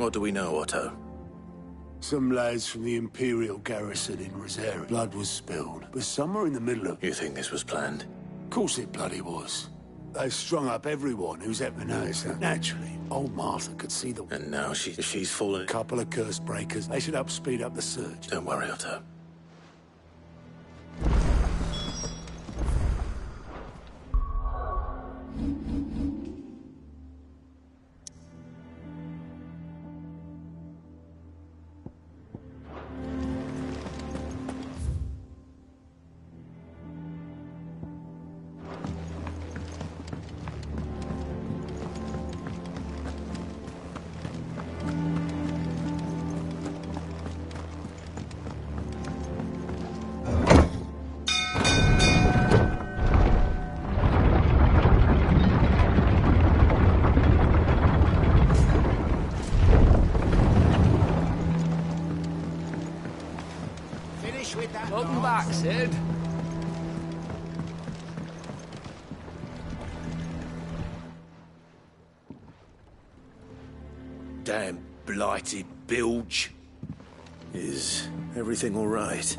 What do we know, Otto? Some lads from the Imperial garrison in Rosario. Blood was spilled, but somewhere in the middle of... You think this was planned? Of course it bloody was. They strung up everyone who's ever noticed that. Naturally, old Martha could see them. And now she's fallen... A couple of curse breakers. They should help speed up the search. Don't worry, Otto. Welcome back, Sid. Damn blighted bilge. Is everything all right?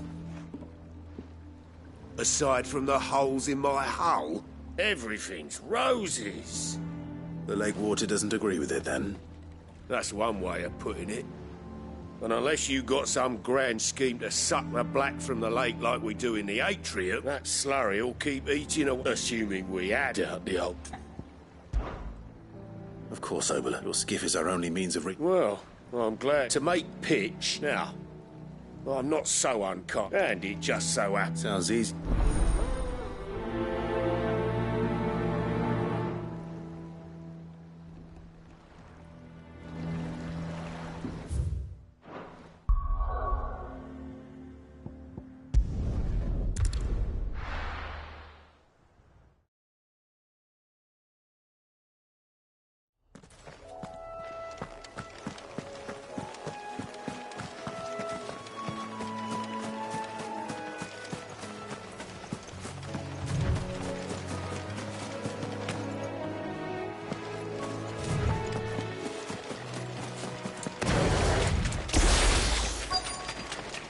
Aside from the holes in my hull, everything's roses. The lake water doesn't agree with it, then? That's one way of putting it. And unless you got some grand scheme to suck the black from the lake like we do in the atrium, that slurry will keep eating away, assuming we had the old... Of course, Oberlin. Your skiff is our only means of Well, I'm glad to make pitch. Now, I'm not so unkind, and it just so happens. Sounds easy.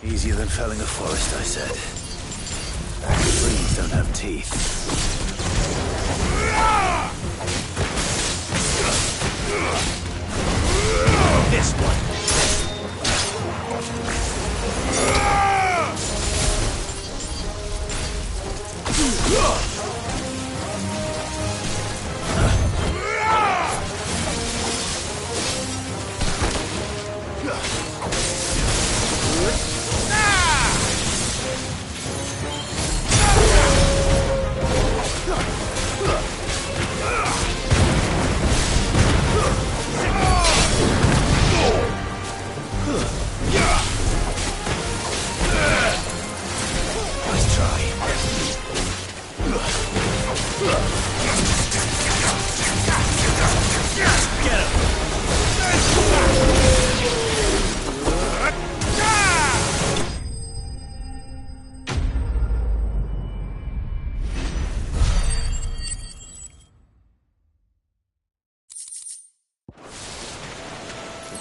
Easier than felling a forest, I said. Trees don't have teeth. This one.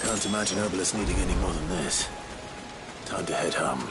Can't imagine Obelisk needing any more than this. Time to head home.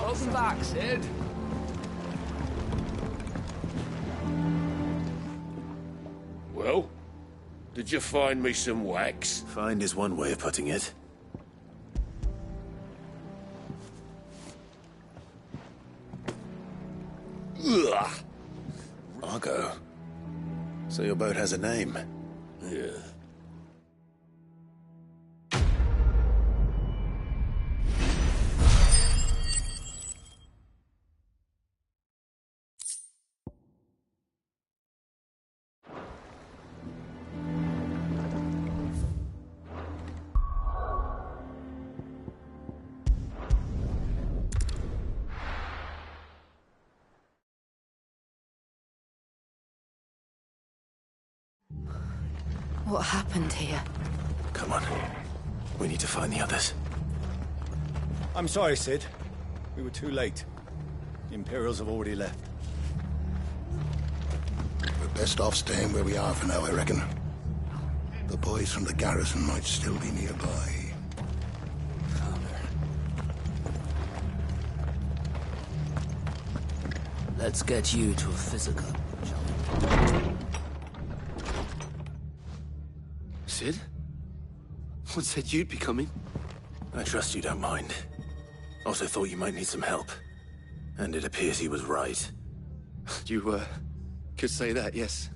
Welcome back, Sid. Well, Could you find me some wax? Find is one way of putting it. Ugh. Argo. So your boat has a name. Yeah. What happened here? Come on. We need to find the others. I'm sorry, Sid. We were too late. The Imperials have already left. We're best off staying where we are for now, I reckon. The boys from the garrison might still be nearby. Let's get you to a physical, shall we? Sid? What said you'd be coming? I trust you don't mind. Also thought you might need some help. And it appears he was right. You, could say that, yes.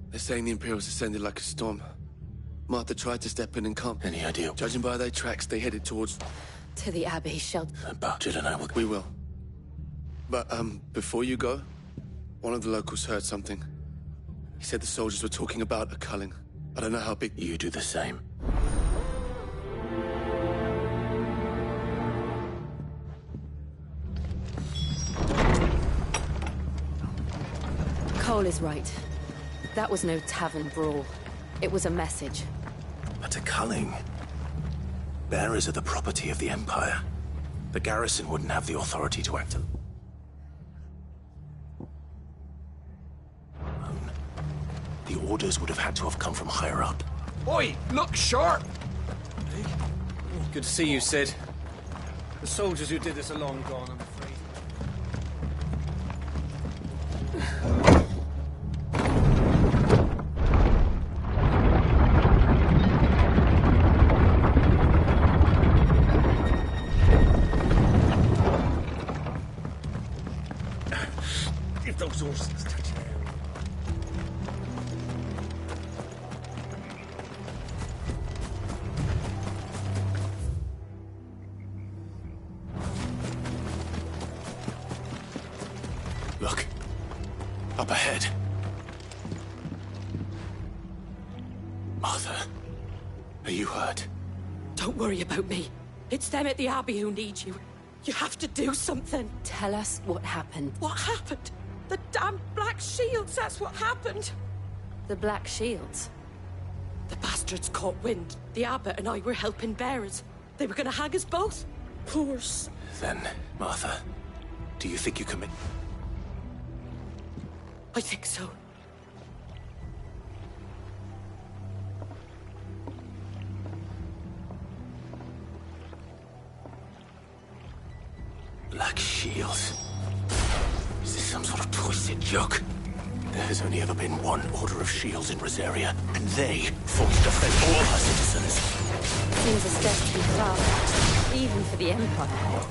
They're saying the Imperials descended like a storm. Martha tried to step in and calm. Any idea? Judging by their tracks, they headed towards... To the Abbey shelter. Barchett and I will... We will. But, before you go, one of the locals heard something. He said the soldiers were talking about a culling. I don't know how big... You do the same. Cole is right. That was no tavern brawl. It was a message. But a culling. Bearers are the property of the Empire. The garrison wouldn't have the authority to act alone. The orders would have had to have come from higher up. Oi, look sharp! Good to see you, Sid. The soldiers who did this are long gone, I'm afraid. If those horses touch you. Look. Up ahead. Martha. Are you hurt? Don't worry about me. It's them at the Abbey who need you. You have to do something. Tell us what happened. What happened? The damn Black Shields, that's what happened. The Black Shields. The bastards caught wind. The abbot and I were helping bearers. They were gonna hang us both. Poor Then, Martha, do you think you commit? I think so. Black Shields. Is this some sort of twisted joke? There has only ever been one Order of Shields in Rosaria, and they fought to defend all our citizens. Seems a step too far, even for the Empire.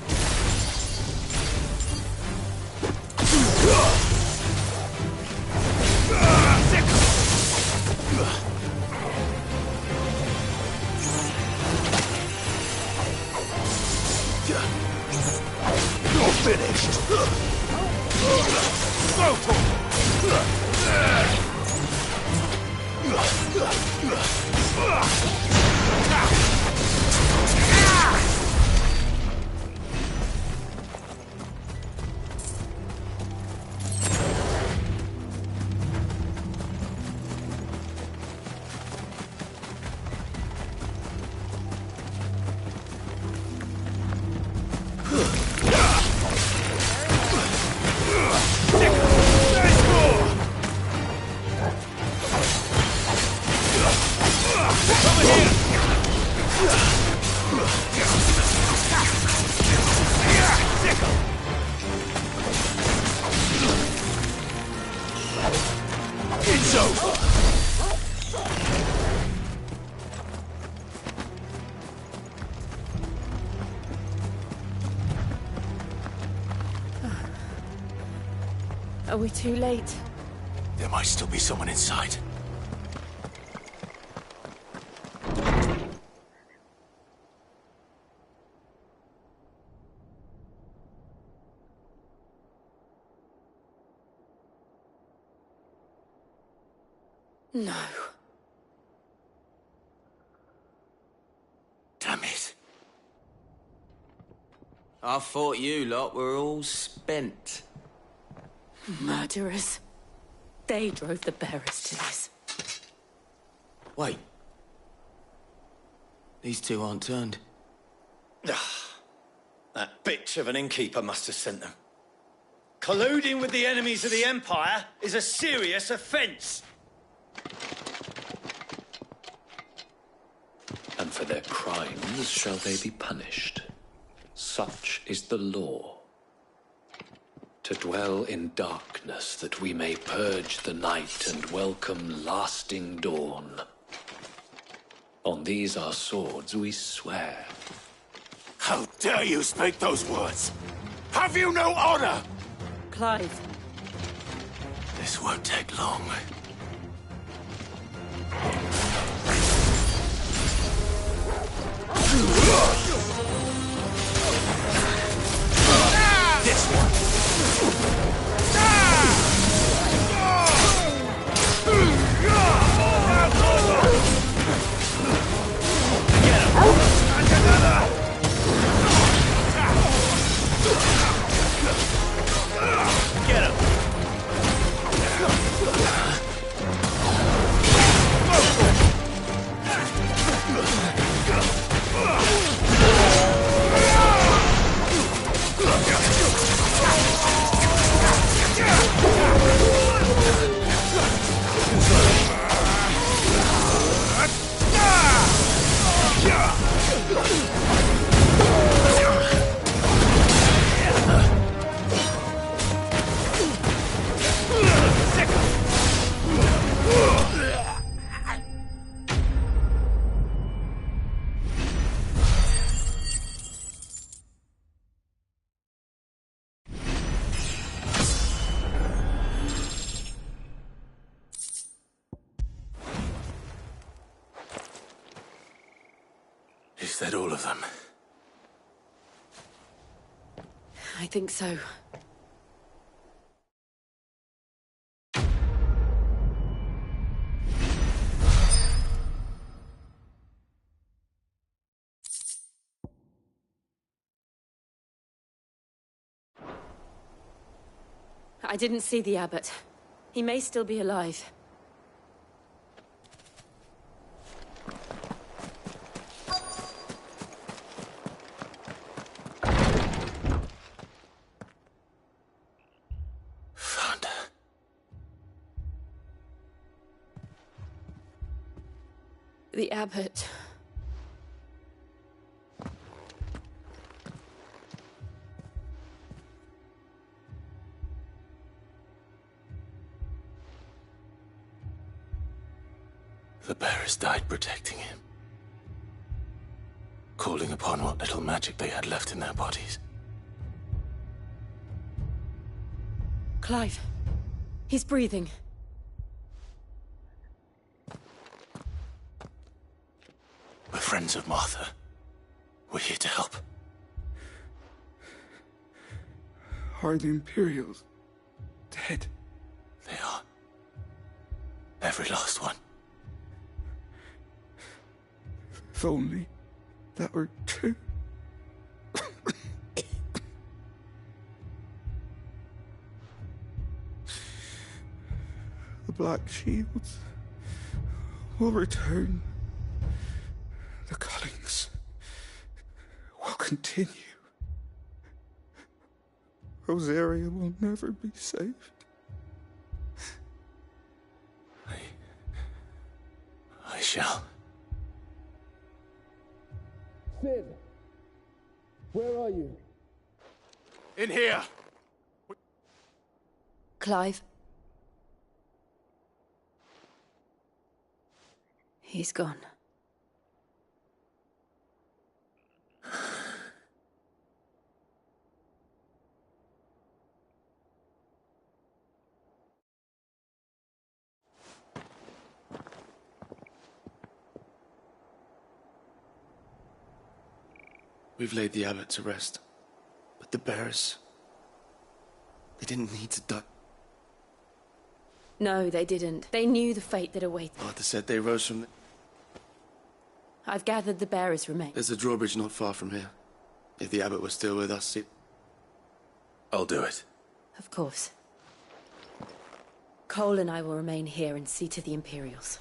You're finished! Coming! Are we too late? There might still be someone inside. No. Damn it. I thought you lot were all spent. Murderers. They drove the bearers to this. Wait. These two aren't turned. That bitch of an innkeeper must have sent them. Colluding with the enemies of the Empire is a serious offence. And for their crimes shall they be punished. Such is the law. To dwell in darkness that we may purge the night and welcome lasting dawn. On these our swords we swear. How dare you speak those words? Have you no honor? Clive. This won't take long. This one. Get him! Get him! Is that all of them? I think so. I didn't see the abbot. He may still be alive. Found her. The abbot. The bearers died protecting him. Calling upon what little magic they had left in their bodies. Clive. He's breathing. We're friends of Martha. We're here to help. Are the Imperials dead? They are. Every last one. If only that were true. The Black Shields will return. The Cullings will continue. Rosaria will never be saved. I shall. Sid, where are you? In here! Clive. He's gone. We've laid the abbot to rest. But the bearers... they didn't need to die. No, they didn't. They knew the fate that awaited. Arthur said they rose from the... I've gathered the bearers' remains. There's a drawbridge not far from here. If the abbot were still with us, I'll do it. Of course. Cole and I will remain here and see to the Imperials.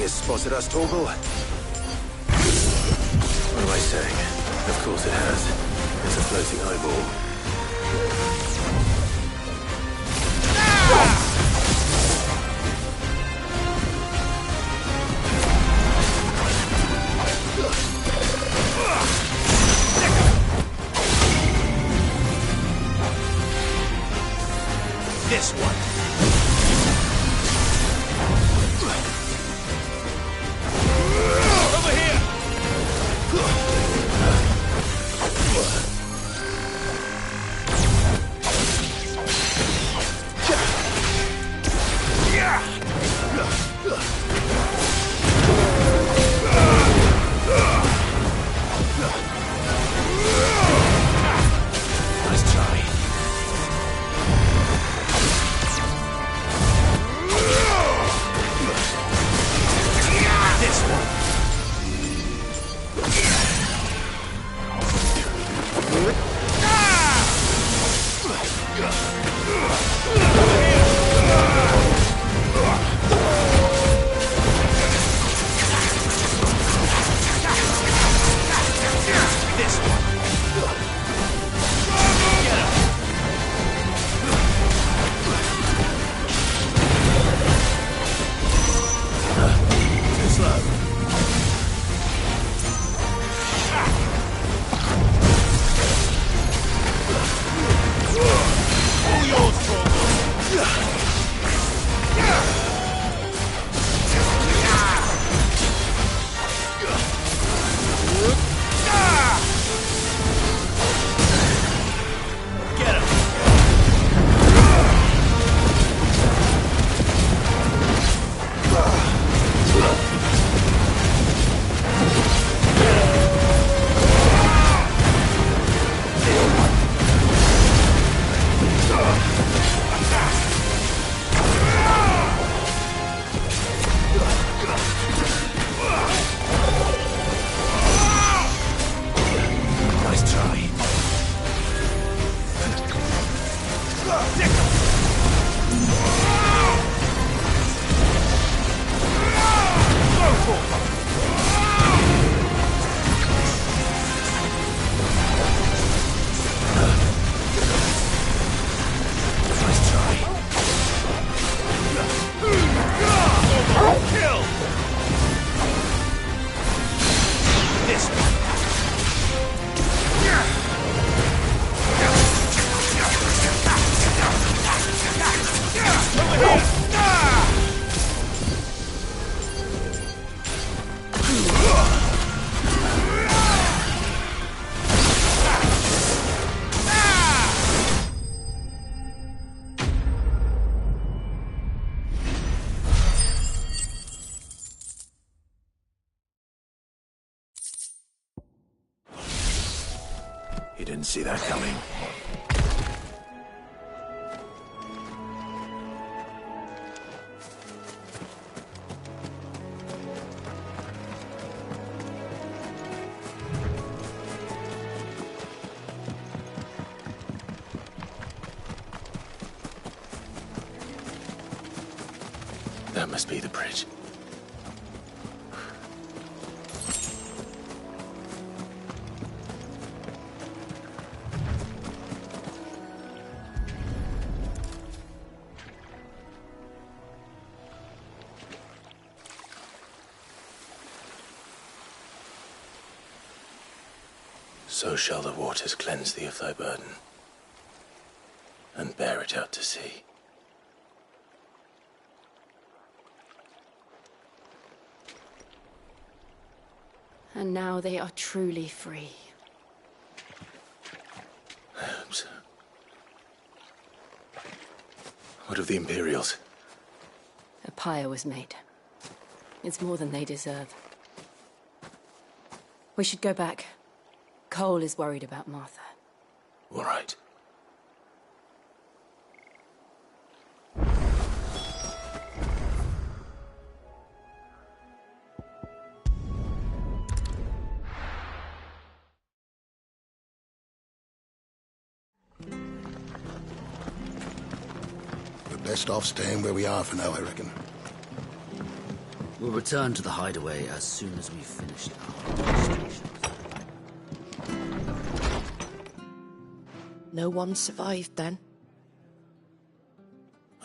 Spotted us, Torgal? What am I saying? Of course it has. It's a floating eyeball. This one. You didn't see that coming. That must be the bridge. So shall the waters cleanse thee of thy burden, and bear it out to sea. And now they are truly free. I hope so. What of the Imperials? A pyre was made. It's more than they deserve. We should go back. Cole is worried about Martha. All right. We're best off staying where we are for now, I reckon. We'll return to the hideaway as soon as we've finished our investigations. No one survived then?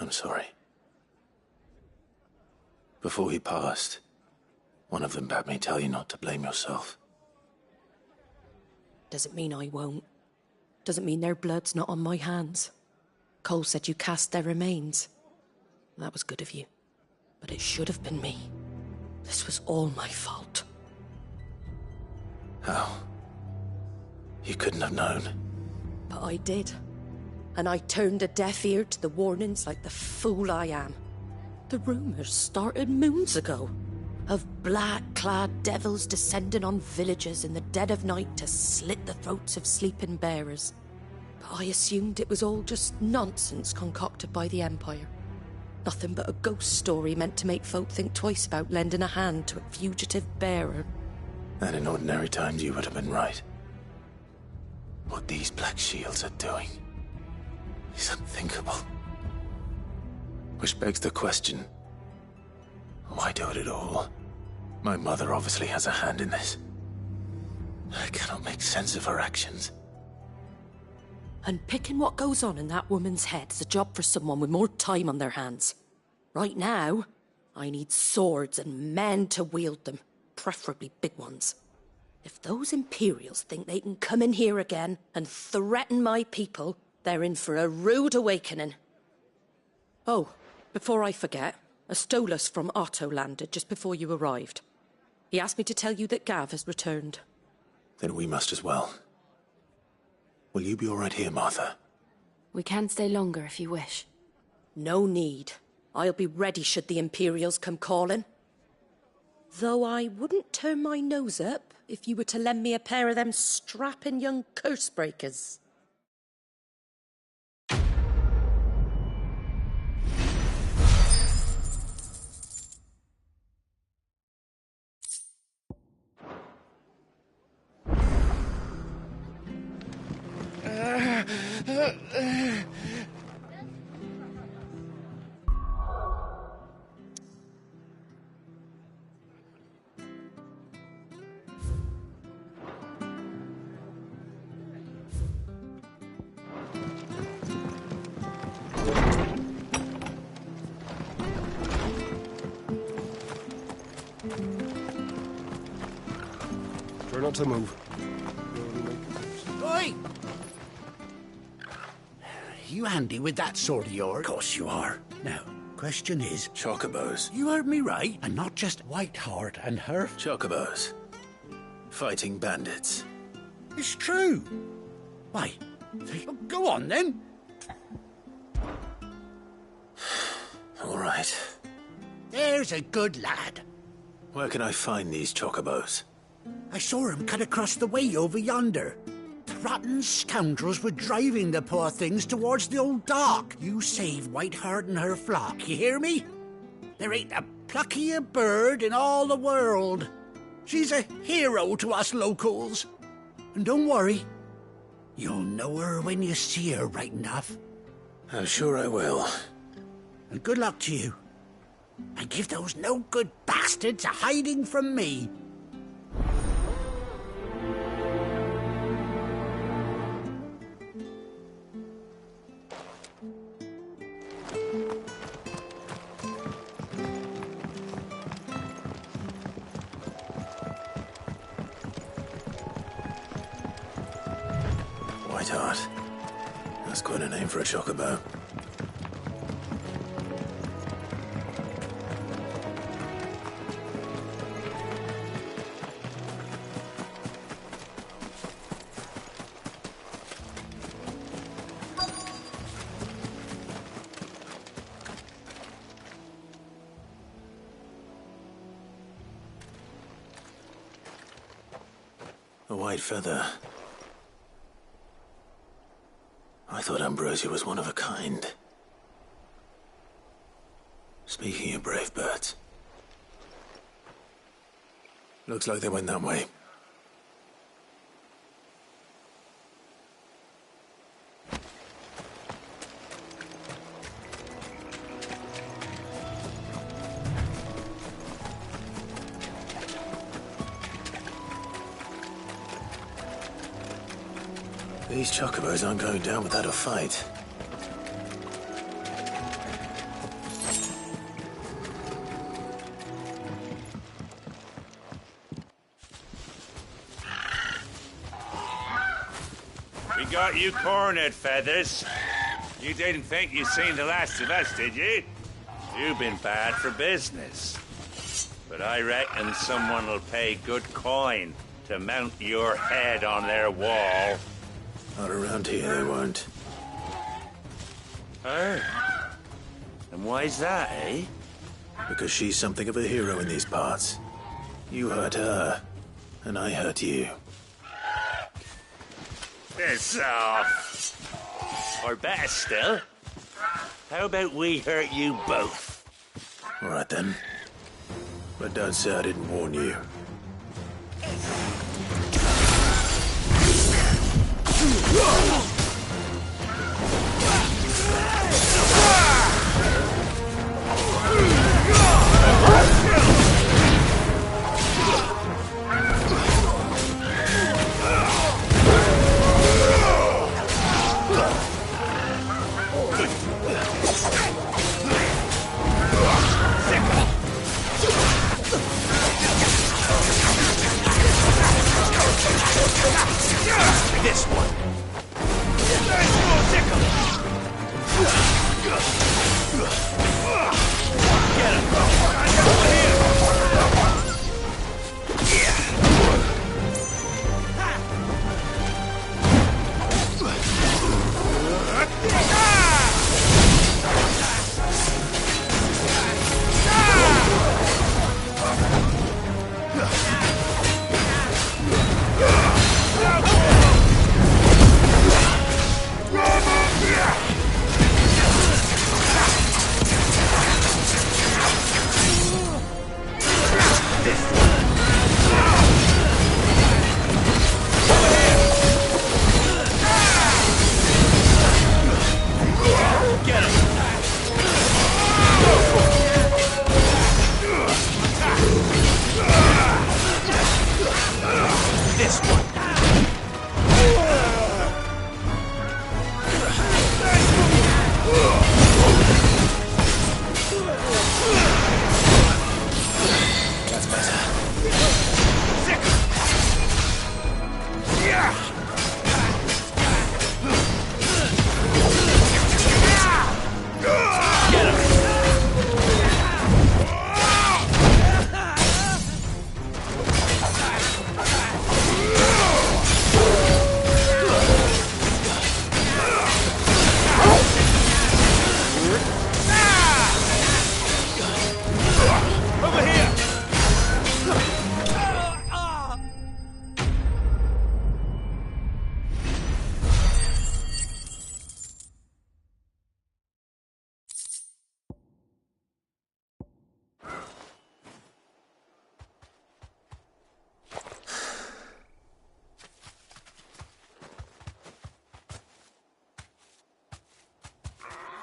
I'm sorry. Before he passed, one of them bade me tell you not to blame yourself. Doesn't mean I won't. Doesn't mean their blood's not on my hands. Cole said you cast their remains. That was good of you. But it should have been me. This was all my fault. How? You couldn't have known. But I did. And I turned a deaf ear to the warnings like the fool I am. The rumours started moons ago. Of black-clad devils descending on villages in the dead of night to slit the throats of sleeping bearers. But I assumed it was all just nonsense concocted by the Empire. Nothing but a ghost story meant to make folk think twice about lending a hand to a fugitive bearer. And in ordinary times you would have been right. What these Black Shields are doing is unthinkable. Which begs the question, why do it at all? My mother obviously has a hand in this. I cannot make sense of her actions. And picking what goes on in that woman's head is a job for someone with more time on their hands. Right now, I need swords and men to wield them, preferably big ones. If those Imperials think they can come in here again and threaten my people, they're in for a rude awakening. Oh, before I forget, a Stolas from Otto landed just before you arrived. He asked me to tell you that Gav has returned. Then we must as well. Will you be all right here, Martha? We can stay longer if you wish. No need. I'll be ready should the Imperials come calling. Though I wouldn't turn my nose up if you were to lend me a pair of them strapping young curse-breakers. Try not to move. Oi! You handy with that sword of yours? Of course you are. Now, question is... Chocobos. You heard me right, and not just Whiteheart and her... Chocobos. Fighting bandits. It's true. Why? Go on, then. All right. There's a good lad. Where can I find these chocobos? I saw him cut across the way over yonder. rotten scoundrels were driving the poor things towards the old dock. You save Whiteheart and her flock, you hear me? There ain't a pluckier bird in all the world. She's a hero to us locals. And don't worry, you'll know her when you see her right enough. I'm sure I will. And good luck to you. And give those no-good bastards a hiding from me. Whiteheart. That's quite a name for a chocobo. A white feather. I thought Ambrosia was one of a kind. Speaking of brave birds. Looks like they went that way. These chocobos aren't going down without a fight. We got you cornered, Feathers. You didn't think you'd seen the last of us, did you? You've been bad for business. But I reckon someone will pay good coin to mount your head on their wall. Not around here, they won't. Oh. And why's that, eh? Because she's something of a hero in these parts. You hurt her, and I hurt you. Piss off. Or better still, how about we hurt you both? All right then. But don't say I didn't warn you. This one. Get him.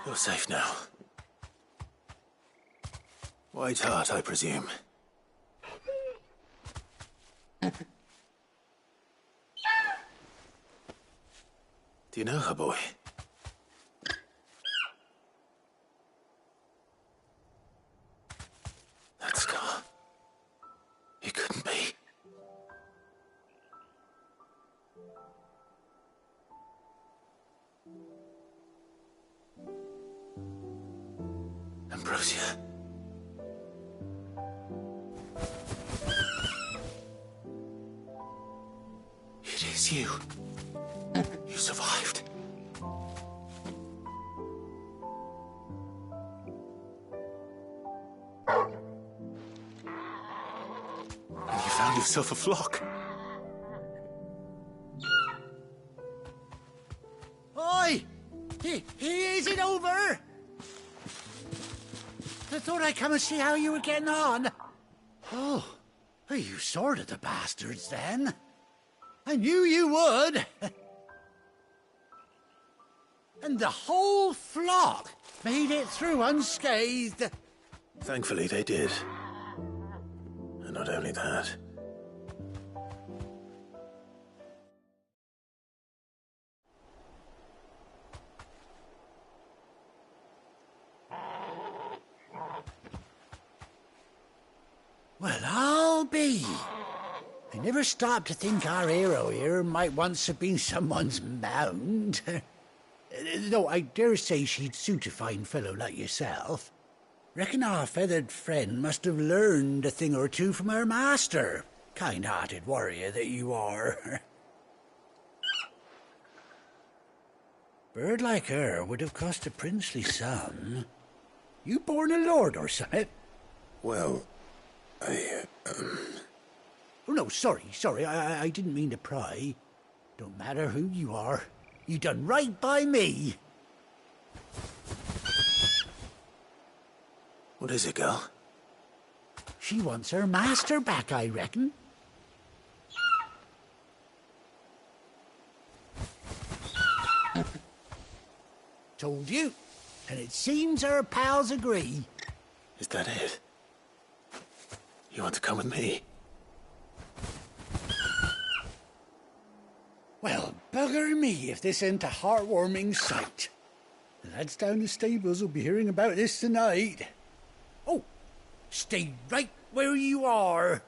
You're safe now. White Hart, I presume. Do you know her, boy? That scar. It couldn't be. Ambrosia. It is you. You survived. And you found yourself a flock. Oi! Is it over? I thought I'd come and see how you were getting on. Oh, you sorted the bastards then. I knew you would. And the whole flock made it through unscathed. Thankfully, they did. And not only that. Well, I'll be. I never stopped to think our hero here might once have been someone's mount. Though I dare say she'd suit a fine fellow like yourself. Reckon our feathered friend must have learned a thing or two from her master. Kind-hearted warrior that you are. Bird like her would have cost a princely sum. You born a lord or something? Well, Oh, no, sorry. I didn't mean to pry. Don't matter who you are. You done right by me. What is it, girl? She wants her master back, I reckon. Told you. And it seems her pals agree. Is that it? You want to come with me? Well, bugger me if this ain't a heartwarming sight. The lads down the stables will be hearing about this tonight. Oh, stay right where you are.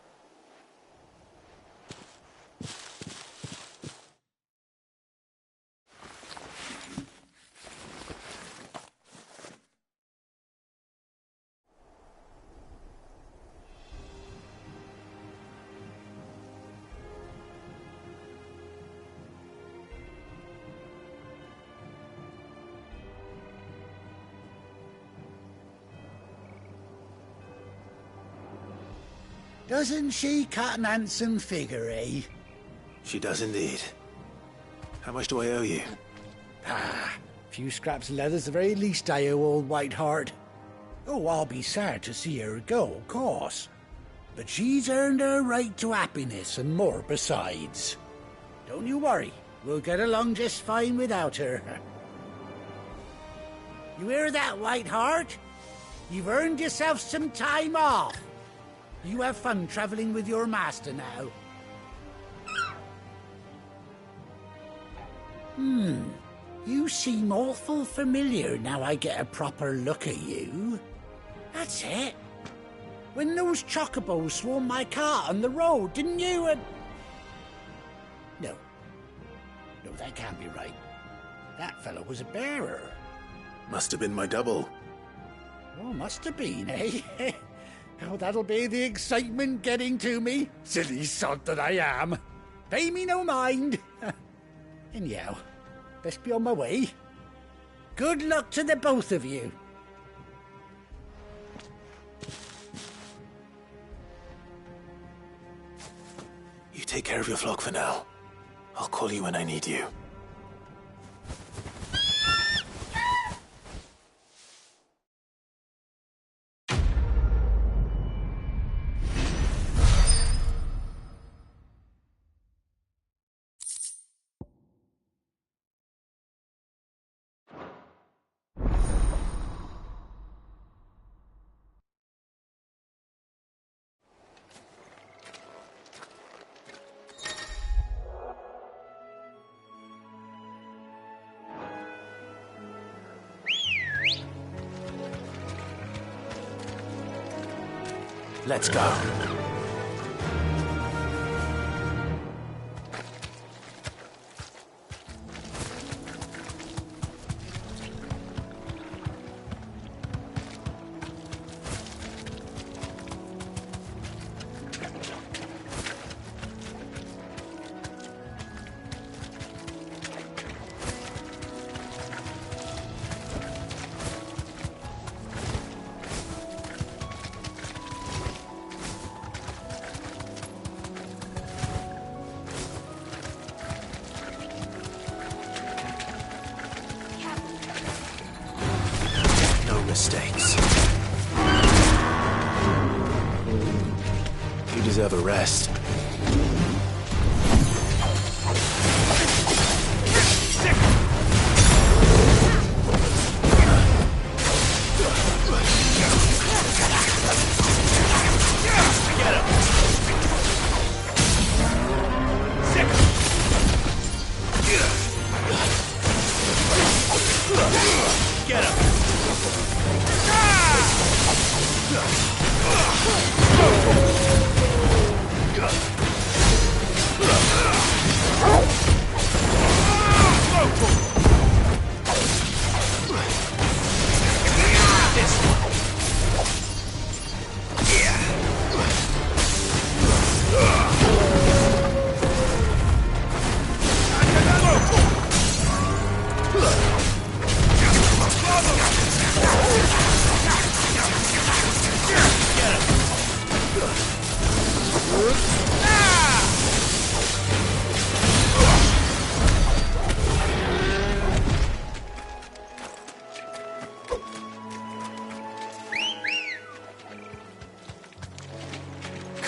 Doesn't she cut an handsome figure, eh? She does indeed. How much do I owe you? A few scraps of leather's the very least I owe old White Hart. Oh, I'll be sad to see her go, of course. But she's earned her right to happiness and more besides. Don't you worry, we'll get along just fine without her. You hear that, White Hart? You've earned yourself some time off. You have fun traveling with your master now. You seem awful familiar now I get a proper look at you. That's it. When those chocobos swarmed my cart on the road, didn't you? No, that can't be right. That fellow was a bearer. Must have been my double. Oh, must have been, eh? Oh, that'll be the excitement getting to me. Silly sod that I am. Pay me no mind. Anyhow, best be on my way. Good luck to the both of you. You take care of your flock for now. I'll call you when I need you. Let's go. Mistakes. You deserve a rest.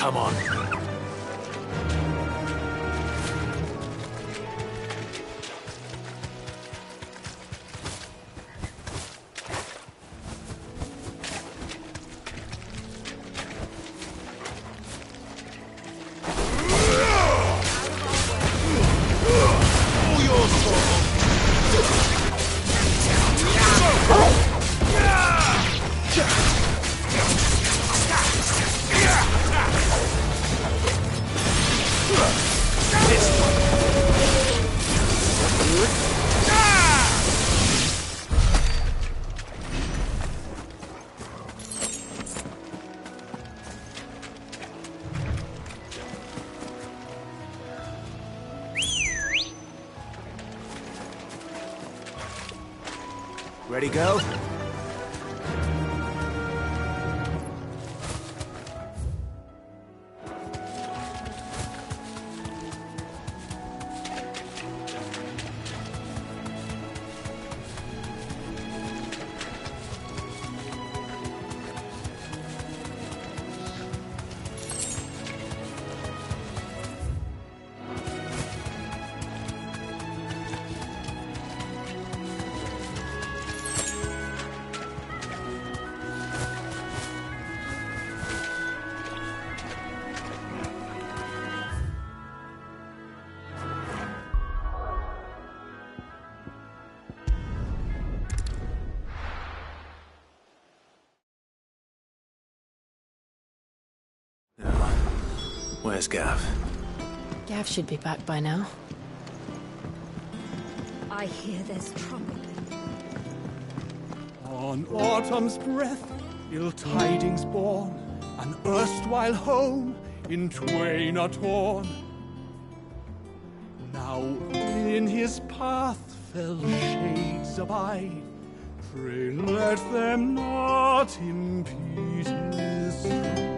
Come on. Ready, go? Where's Gav? Gav should be back by now. I hear there's trouble. On autumn's breath, ill tidings born, an erstwhile home in twain are torn. Now in his path fell shades abide, pray let them not impede his stride.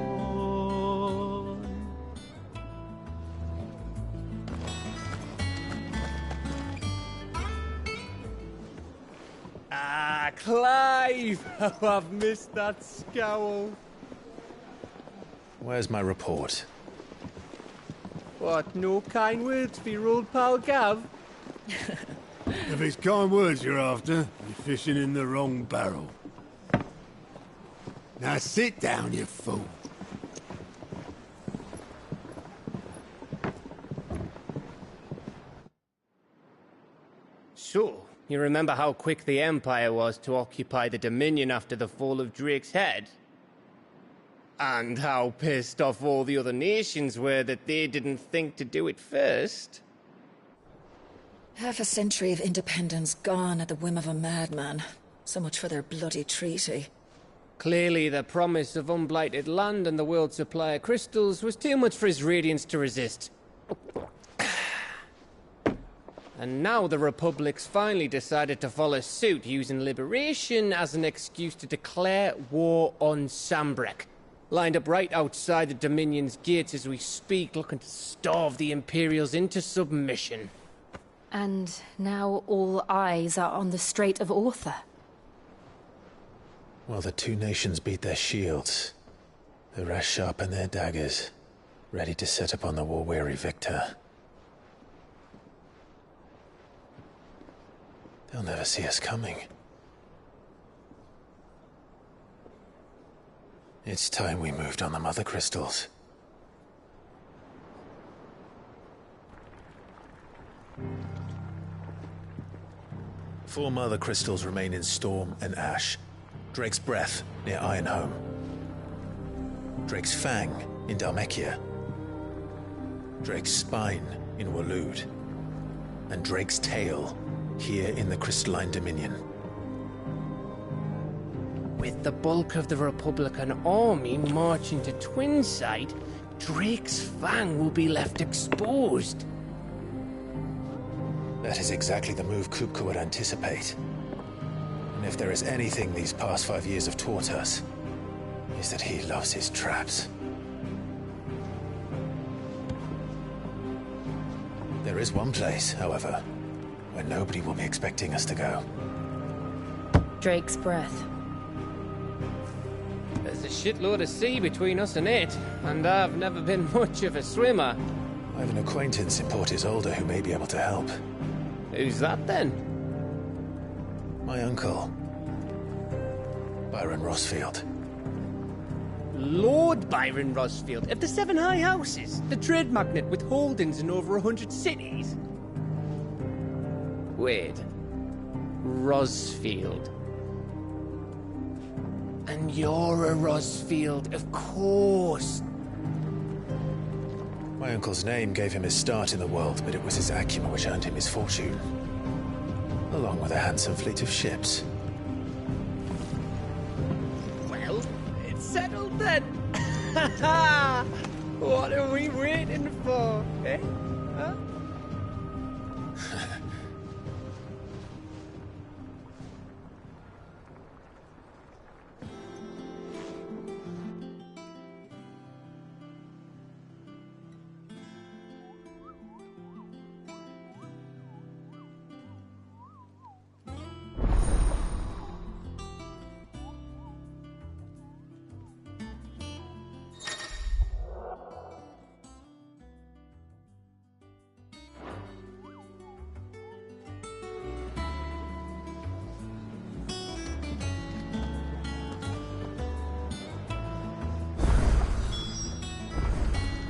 Ah, Clive! How I've missed that scowl. Where's my report? What, no kind words for your old pal Gav? If it's kind words you're after, you're fishing in the wrong barrel. Now sit down, you fool. So, you remember how quick the Empire was to occupy the Dominion after the fall of Drake's Head? And how pissed off all the other nations were that they didn't think to do it first. Half a century of independence gone at the whim of a madman. So much for their bloody treaty. Clearly the promise of unblighted land and the world's supply of crystals was too much for his radiance to resist. And now the Republic's finally decided to follow suit, using liberation as an excuse to declare war on Sambrek. Lined up right outside the Dominion's gates as we speak, looking to starve the Imperials into submission. And now all eyes are on the Strait of Author. While the two nations beat their shields, the rest sharpen their daggers, ready to set upon the war-weary victor. They'll never see us coming. It's time we moved on the Mother Crystals. Four Mother Crystals remain in Storm and Ash. Drake's Breath near Ironhome. Drake's Fang in Dhalmekia. Drake's Spine in Waloed. And Drake's Tail here in the Crystalline Dominion. With the bulk of the Republican army marching to Twinside, Drake's Fang will be left exposed. That is exactly the move Kupka would anticipate. And if there is anything these past 5 years have taught us, is that he loves his traps. There is one place, however, where nobody will be expecting us to go. Drake's Breath. There's a shitload of sea between us and it, and I've never been much of a swimmer. I have an acquaintance in Port Isolde who may be able to help. Who's that then? My uncle, Byron Rossfield. Lord Byron Rossfield of the Seven High Houses, the trade magnate with holdings in over 100 cities. Wait, Rossfield. And you're a Rossfield, of course. My uncle's name gave him his start in the world, but it was his acumen which earned him his fortune. Along with a handsome fleet of ships. Well, it's settled then. What are we waiting for, eh? Huh?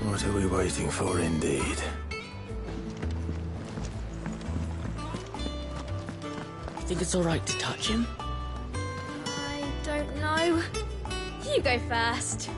What are we waiting for, indeed? You think it's all right to touch him? I don't know. You go first.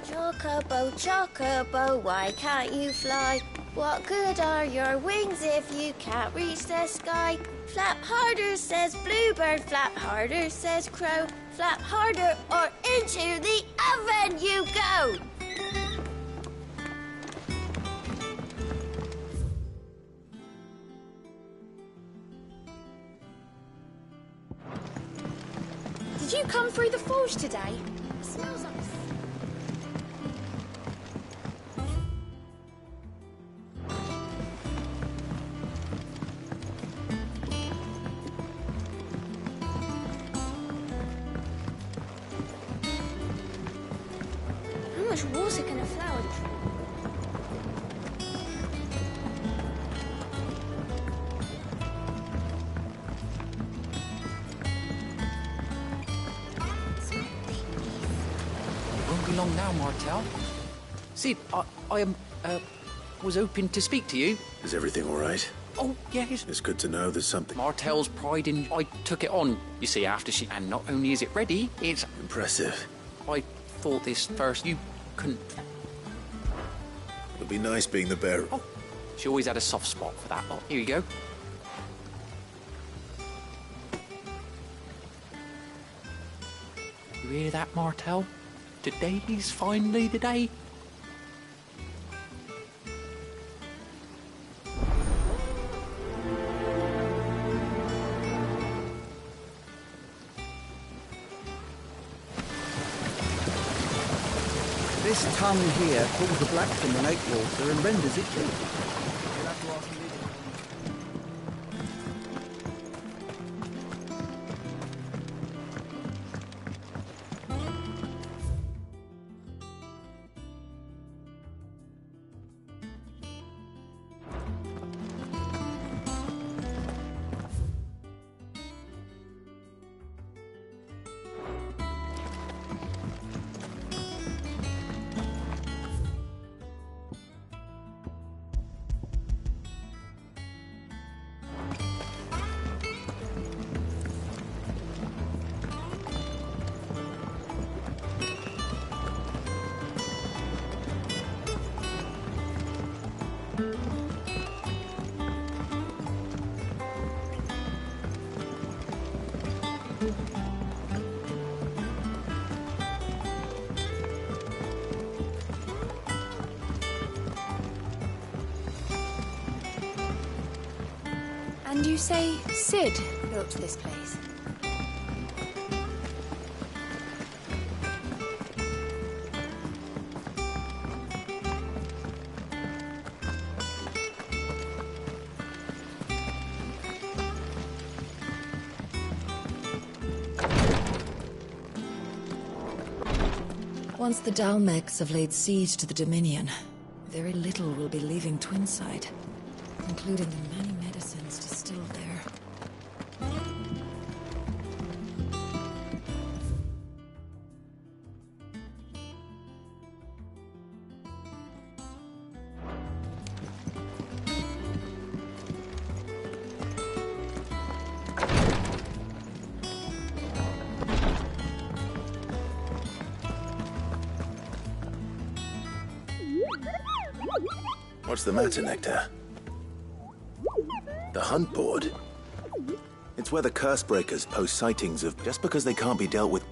Chocobo, chocobo, why can't you fly? What good are your wings if you can't reach the sky? Flap harder, says bluebird, flap harder, says crow. Flap harder or into the oven you go! Did you come through the forge today? It smells like... How much water can a flower drink? Martel. Sid, I was hoping to speak to you. Is everything all right? Oh, yes. It's good to know there's something. Martel's pride in... I took it on, you see, after she... And not only is it ready, it's... Impressive. I thought this first. You couldn't... It'll be nice being the bearer. Oh, she always had a soft spot for that lot. Here you go. You hear that, Martel? Today's finally the day. This tongue here pulls the black from the night water and renders it drink. And you say Sid built this place? Once the Dalmecs have laid siege to the Dominion, very little will be leaving Twinside, including the many medicines distilled there. What's the matter, Nectar? The hunt board? It's where the Cursebreakers post sightings of just because they can't be dealt with.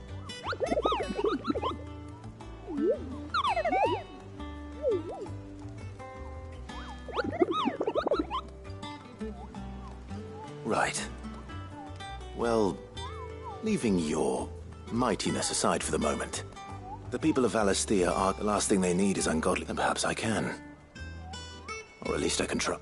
Right. Well, leaving your mightiness aside for the moment, the people of Valisthea are the last thing they need is ungodly, and perhaps I can. Or at least I can try.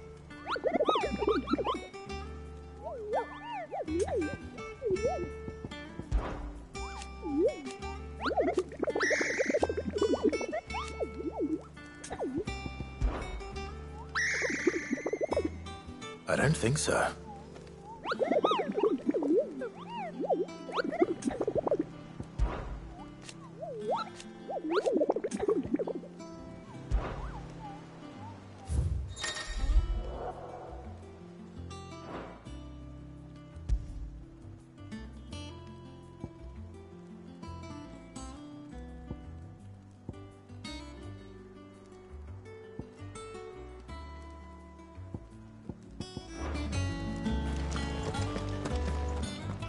I don't think so.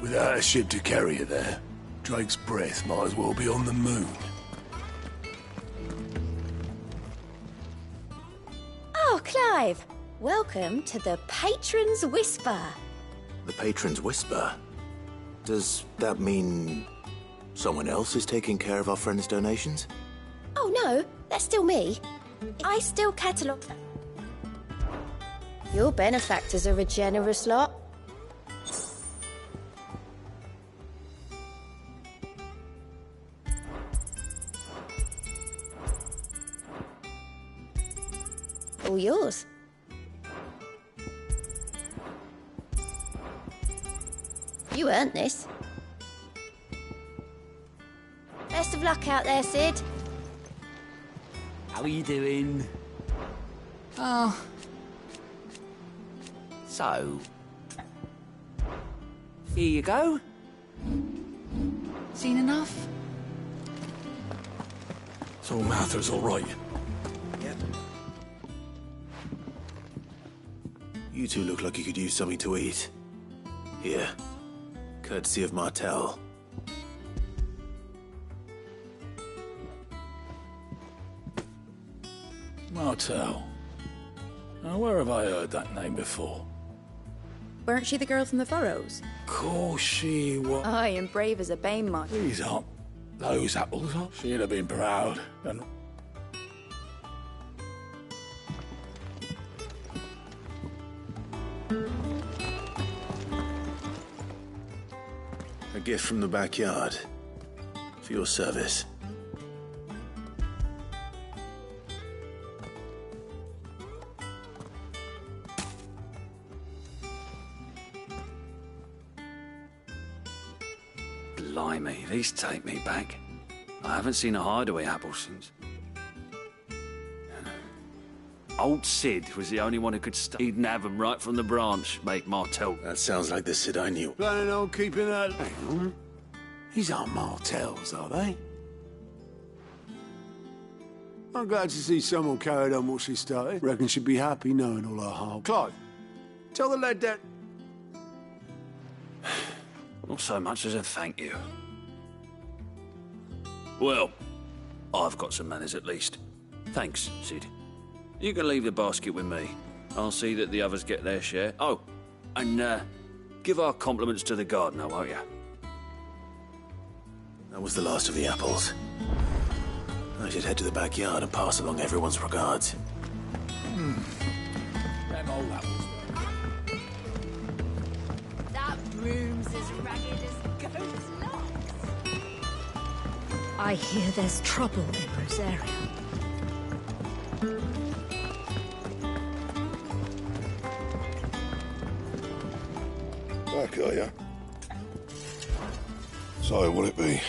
Without a ship to carry you there, Drake's breath might as well be on the moon. Oh, Clive! Welcome to the Patron's Whisper. The Patron's Whisper? Does that mean someone else is taking care of our friends' donations? Oh no, that's still me. I still catalogue them. Your benefactors are a generous lot. All yours. You earned this. Best of luck out there, Sid. How are you doing? Oh. So. Here you go. Seen enough? So Martha's all right. Yep. You two look like you could use something to eat. Here. Courtesy of Martel. Martel. Now, where have I heard that name before? Weren't she the girl from the Furrows? Course she was. Aye, and brave as a bane mod. These aren't those apples. She'd have been proud. And A gift from the backyard. For your service. Blimey, these take me back. I haven't seen a hideaway apple since. Old Sid was the only one who could stay. He'd have them right from the branch, mate Martel. That sounds like the Sid I knew. planning on keeping that. Hang on. These aren't Martels, are they? I'm glad to see someone carried on what she started. Reckon she'd be happy knowing all her heart. Clive, tell the lad that. Not so much as a thank you. Well, I've got some manners at least. Thanks, Sid. You can leave the basket with me. I'll see that the others get their share. Oh, and give our compliments to the gardener, won't you? That was the last of the apples. I should head to the backyard and pass along everyone's regards. Them old apples. That broom's as ragged as goat's locks. I hear there's trouble in Rosaria. Back, are ya? So, what'll it be?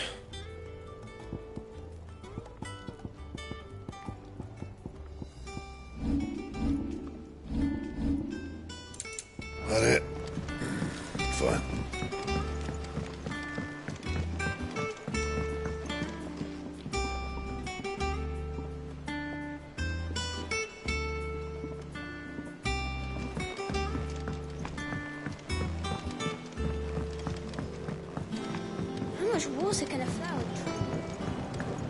That it? Fine. How much water can a flower drink?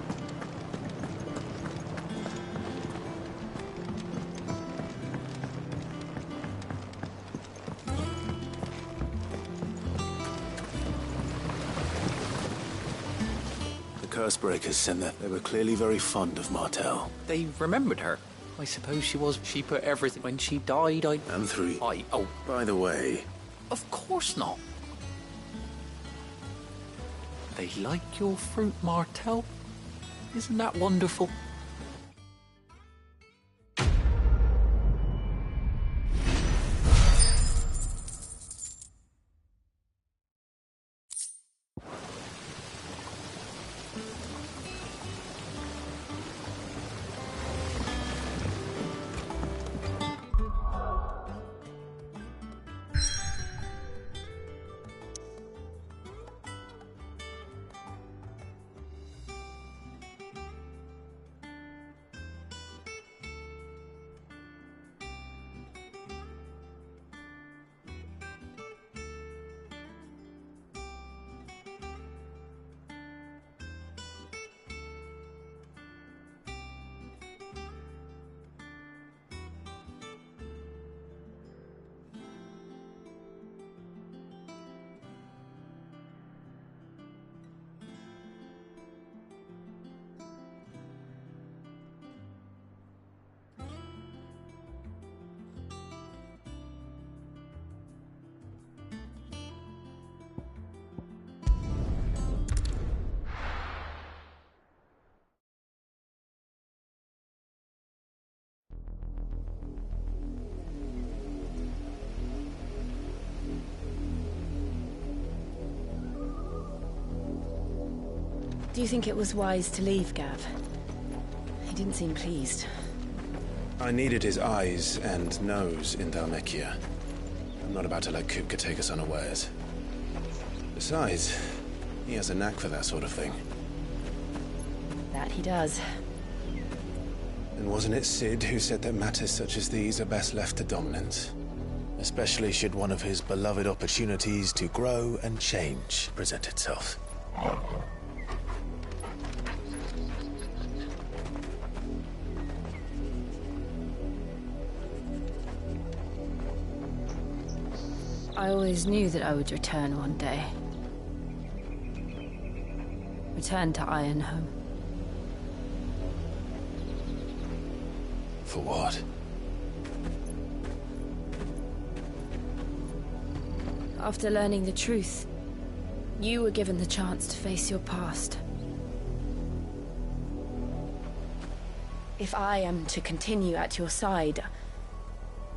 The Cursebreakers said that they were clearly very fond of Martel. They remembered her. I suppose she was. She put everything. When she died, And three. Oh. By the way, Of course not. They like your fruit, Martel. Isn't that wonderful? Do you think it was wise to leave, Gav? didn't seem pleased. I needed his eyes and nose in Dhalmekia. I'm not about to let Kupka take us unawares. Besides, he has a knack for that sort of thing. That he does. And wasn't it Sid who said that matters such as these are best left to dominance? Especially should one of his beloved opportunities to grow and change present itself. I always knew that I would return one day. Return to Ironhome. For what? After learning the truth, you were given the chance to face your past. If I am to continue at your side,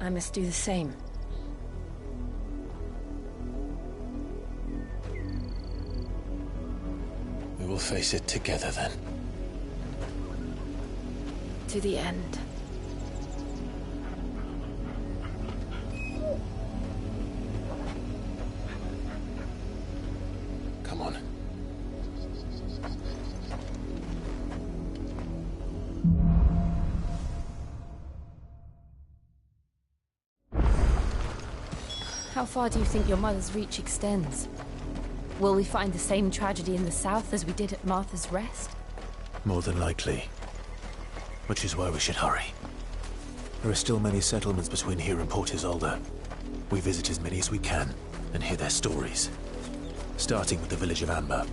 I must do the same. We will face it together then. To the end. Come on. How far do you think your mother's reach extends? Will we find the same tragedy in the south as we did at Martha's Rest? More than likely. Which is why we should hurry. There are still many settlements between here and Port Isolde. We visit as many as we can and hear their stories. Starting with the village of Amber.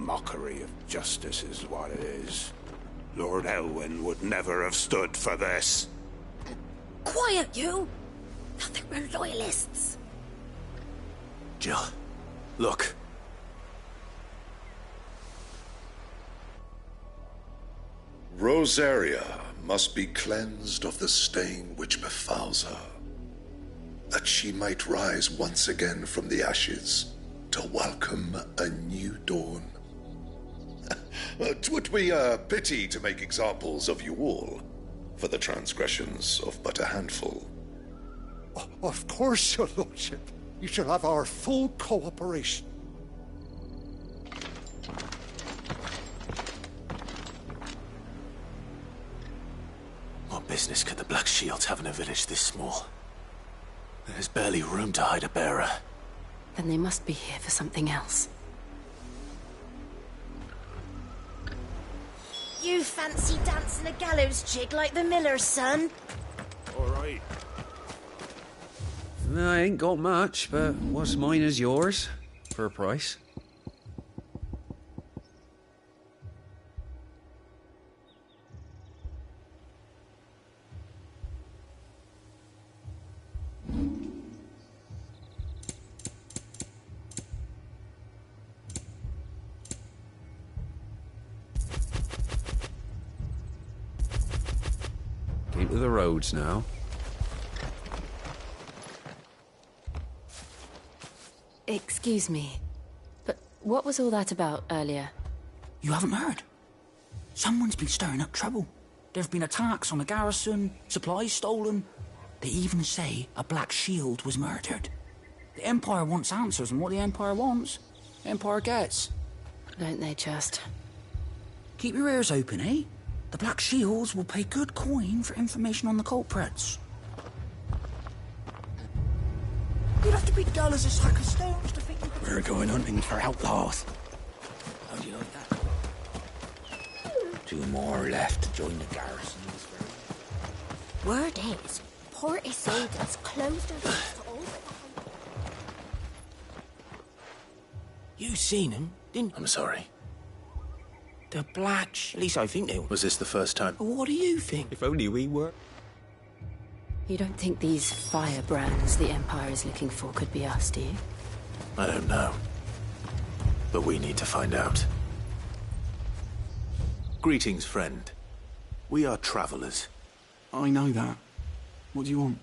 Mockery of justice is what it is. Lord Elwyn would never have stood for this. Quiet, you! Nothing, we're loyalists. Jill, look. Rosaria must be cleansed of the stain which befouls her, that she might rise once again from the ashes to welcome a new dawn. 'Twould be a pity to make examples of you all, for the transgressions of but a handful. Of course, your lordship. You shall have our full cooperation. What business could the Black Shields have in a village this small? There's barely room to hide a bearer. Then they must be here for something else. You fancy dancing a gallows jig like the miller's son? All right. I ain't got much, but what's mine is yours, for a price. Came to the roads now. Excuse me, but what was all that about earlier? You haven't heard? Someone's been stirring up trouble. There have been attacks on the garrison, supplies stolen. They even say a Black Shield was murdered. The Empire wants answers, and what the Empire wants, the Empire gets. Don't they just? Keep your ears open, eh? The Black Shields will pay good coin for information on the culprits. You'd have to be dull as a sack of stones to think you could... We're going hunting for outlaws. How do you like that? 2 more left to join the garrison. Word is, Port Isolde's closed their doors to all but the high... You seen him, didn't you? I'm sorry. The Black... At least I think they were. Was this the first time? What do you think? If only we were. You don't think these firebrands the Empire is looking for could be us, do you? I don't know. But we need to find out. Greetings, friend. We are travelers. I know that. What do you want?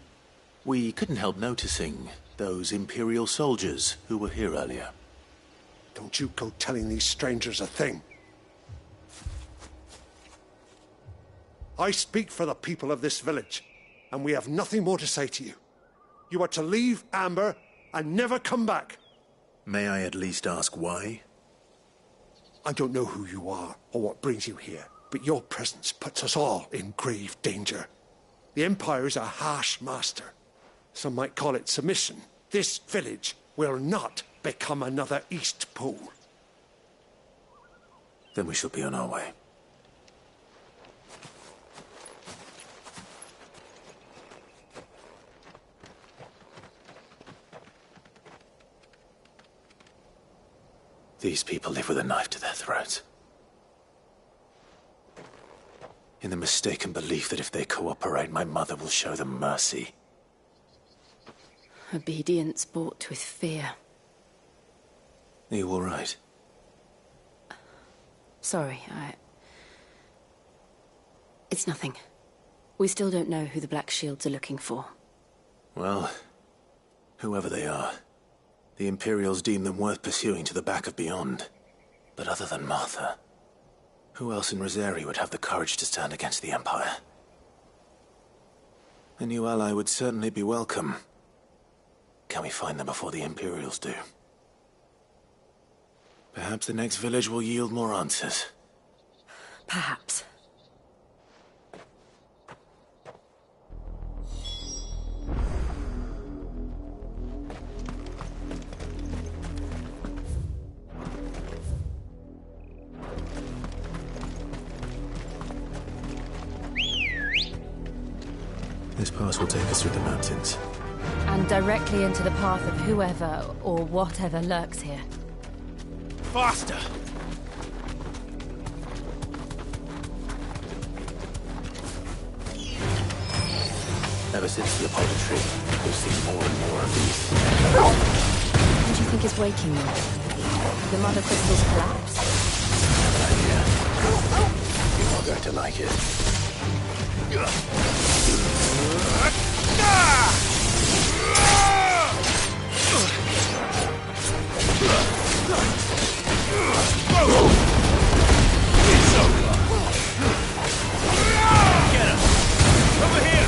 We couldn't help noticing those Imperial soldiers who were here earlier. Don't you go telling these strangers a thing. I speak for the people of this village, and we have nothing more to say to you. You are to leave Amber and never come back. May I at least ask why? I don't know who you are or what brings you here, but your presence puts us all in grave danger. The Empire is a harsh master. Some might call it submission. This village will not become another East Pool. Then we shall be on our way. These people live with a knife to their throats. In the mistaken belief that if they cooperate, my mother will show them mercy. Obedience bought with fear. Are you all right? Sorry, It's nothing. We still don't know who the Black Shields are looking for. Well, whoever they are, the Imperials deem them worth pursuing to the back of beyond. But other than Martha, who else in Rosari would have the courage to stand against the Empire? A new ally would certainly be welcome. Can we find them before the Imperials do? Perhaps the next village will yield more answers. Perhaps. This pass will take us through the mountains. And directly into the path of whoever or whatever lurks here. Faster! Ever since the Apollo tree, we've seen more and more of these. What do you think is waking them? The Mother Crystal's collapse? You're not going to like it. It's over. Get him! Over here!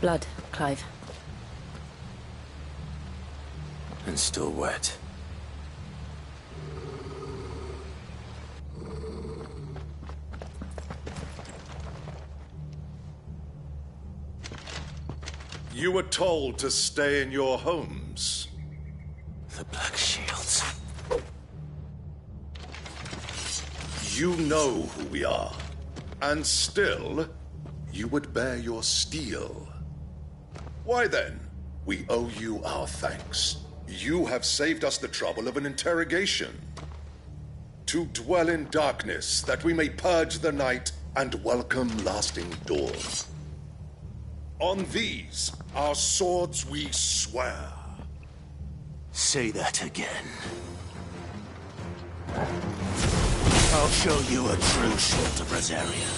Blood, Clive. And still wet. You were told to stay in your homes. The Black Shields. You know who we are. And still, you would bear your steel. Why then, we owe you our thanks. You have saved us the trouble of an interrogation. To dwell in darkness, that we may purge the night and welcome lasting dawn. On these, our swords we swear. Say that again. I'll show you a true shield of Rosaria.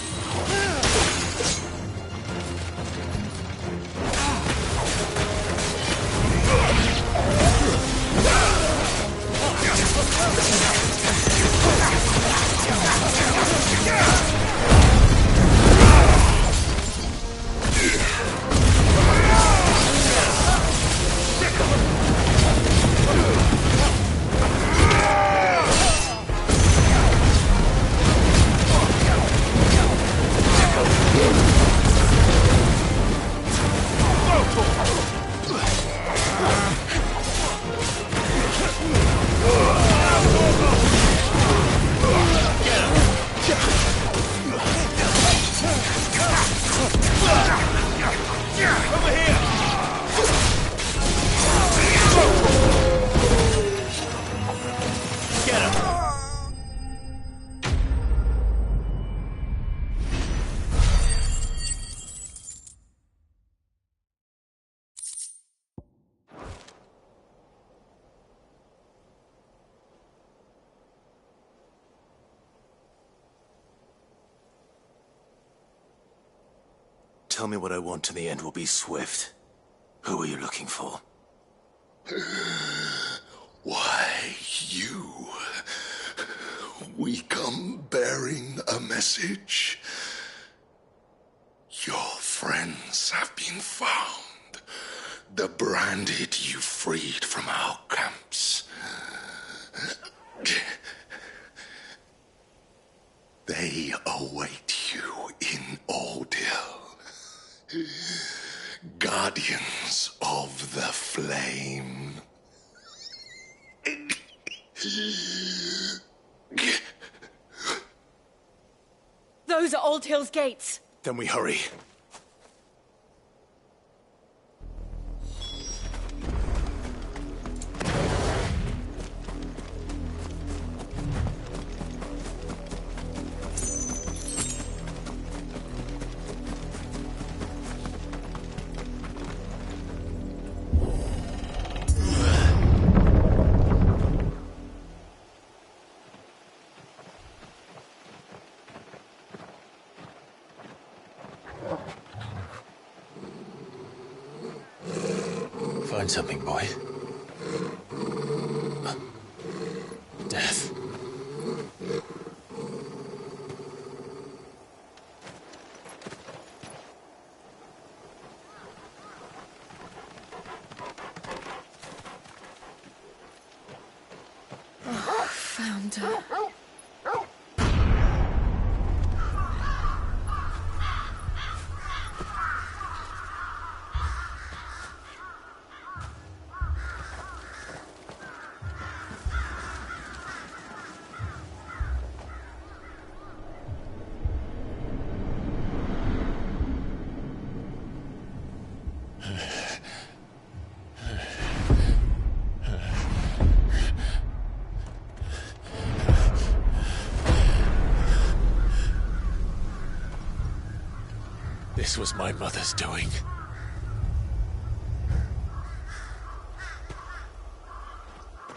Tell me what I want and the end will be swift. Who are you looking for? Why, you. We come bearing a message. Your friends have been found. The branded you freed from our camps. They await you in Ordeal. Guardians of the Flame. Those are Old Hill's gates. Then we hurry. Find something, boy. Death. Oh, found her. This was my mother's doing.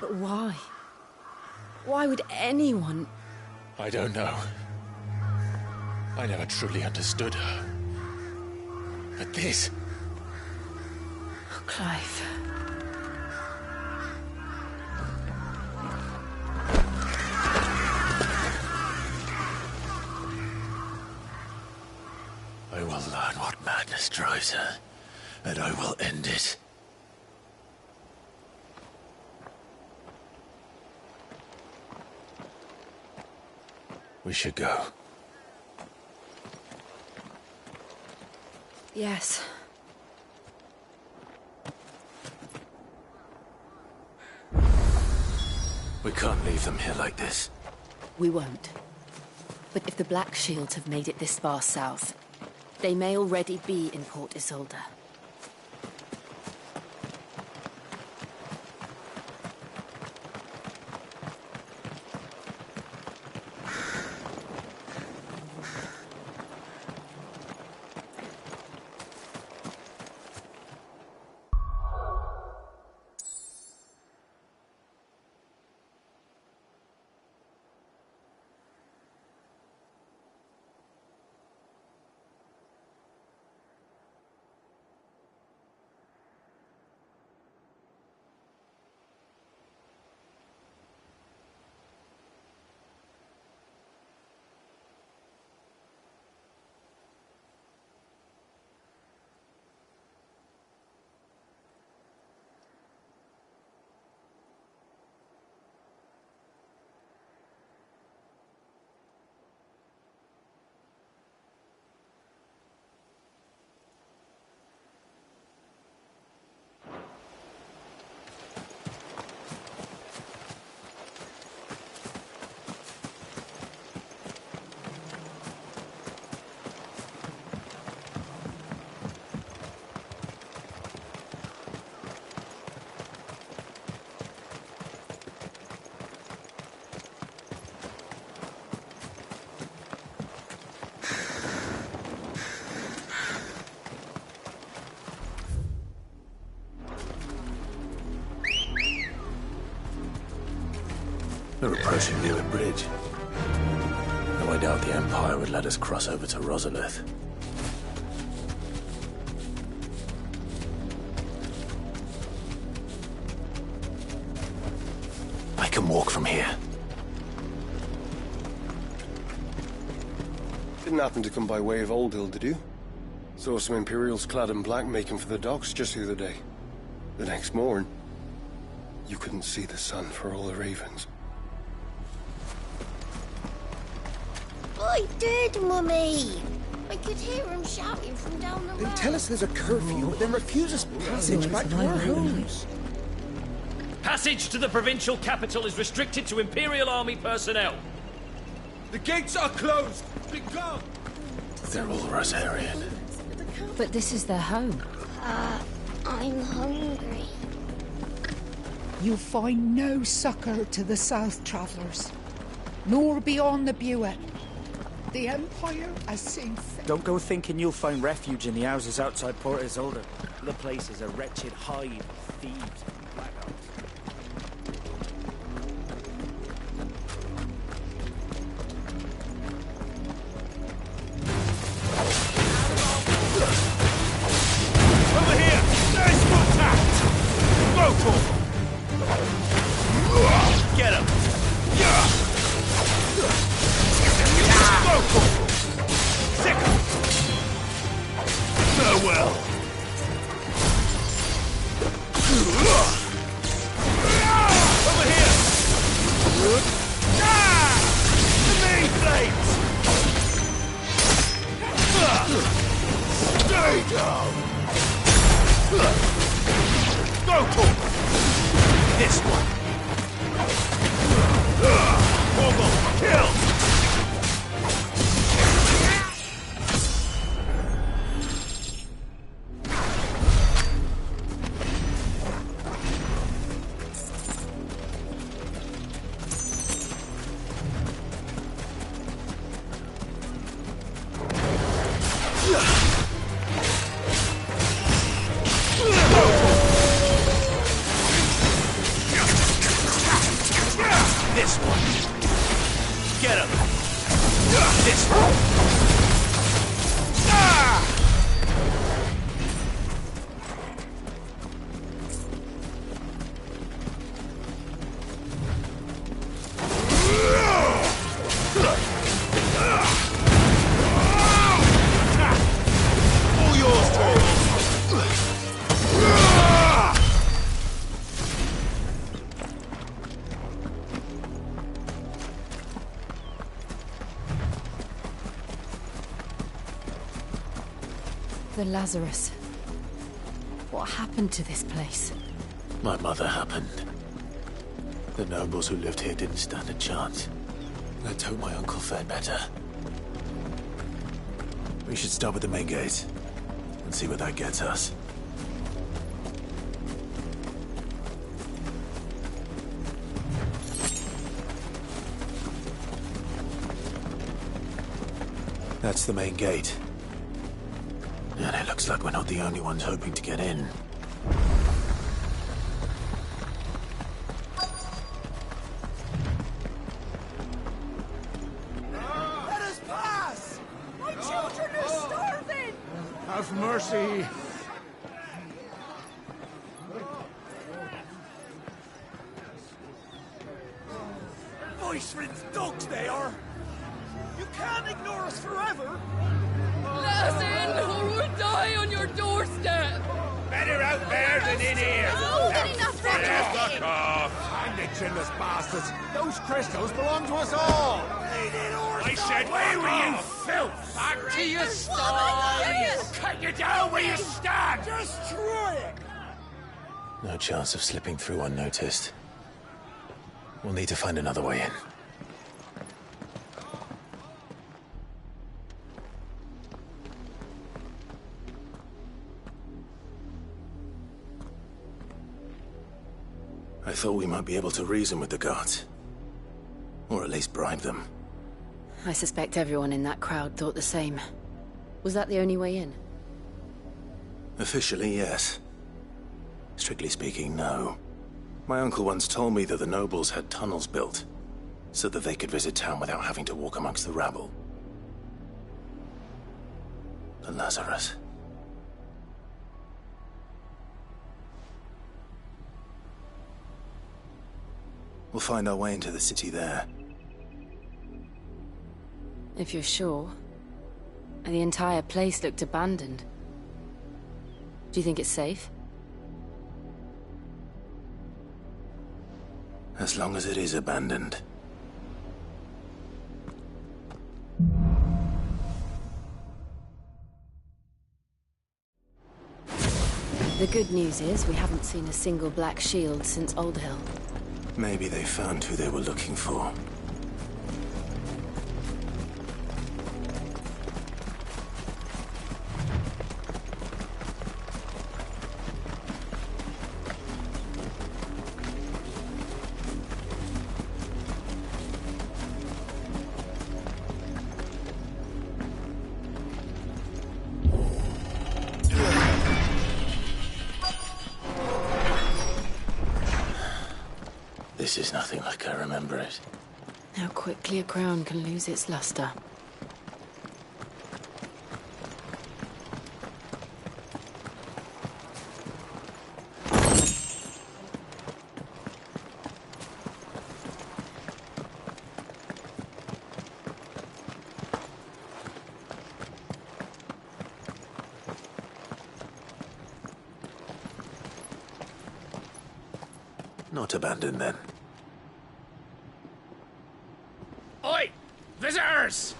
But why? Why would anyone... I don't know. I never truly understood her. But this... Oh, Clive. drives her, and I will end it. We should go. Yes. We can't leave them here like this. We won't. But if the Black Shields have made it this far south, they may already be in Port Isolde. We're approaching Newark Bridge. Though I doubt the Empire would let us cross over to Rosalith. I can walk from here. Didn't happen to come by way of Oldhill, did you? Saw some Imperials clad in black making for the docks just the other day. The next morn, you couldn't see the sun for all the ravens. I did, Mummy! I could hear him shouting from down the road. They tell us there's a curfew, but then refuse us passage back to our homes. Passage to the provincial capital is restricted to Imperial Army personnel. The gates are closed! Be gone! They're all Rosarian. But this is their home. I'm hungry. You find no succor to the south travellers, nor beyond the Buet. The Empire has seen fit. Don't go thinking you'll find refuge in the houses outside Port Isolde. The place is a wretched hive of thieves and blackguards. Over here! Nice contact! Go for it! Get him! Go for it! Sick him! Farewell! Over here! The main blades! Stay down! Go to him! This one! Almost killed! The Lazarus. What happened to this place? My mother happened. The nobles who lived here didn't stand a chance. Let's hope my uncle fared better. We should start with the main gate and see where that gets us. That's the main gate. And it looks like we're not the only ones hoping to get in. Let us pass! My children are starving! Have mercy. Voice-ridden dogs they are! You can't ignore us forever! Let us in, or we'll die on your doorstep! Better out there than in here! Oh, get enough for Fuck off! Hang the chinless bastards! Those crystals belong to us all! I said, away with you, filth! Back to your stalls! Cut you down where you stand! Just try it! No chance of slipping through unnoticed. We'll need to find another way in. I thought we might be able to reason with the guards. Or at least bribe them. I suspect everyone in that crowd thought the same. Was that the only way in? Officially, yes. Strictly speaking, no. My uncle once told me that the nobles had tunnels built, so that they could visit town without having to walk amongst the rabble. The Lazarus. We'll find our way into the city there. If you're sure. The entire place looked abandoned. Do you think it's safe? As long as it is abandoned. The good news is we haven't seen a single black shield since Old Hill. Maybe they found who they were looking for. This is nothing like I remember it. How quickly a crown can lose its luster. Not abandoned, then. Oi! Visitors!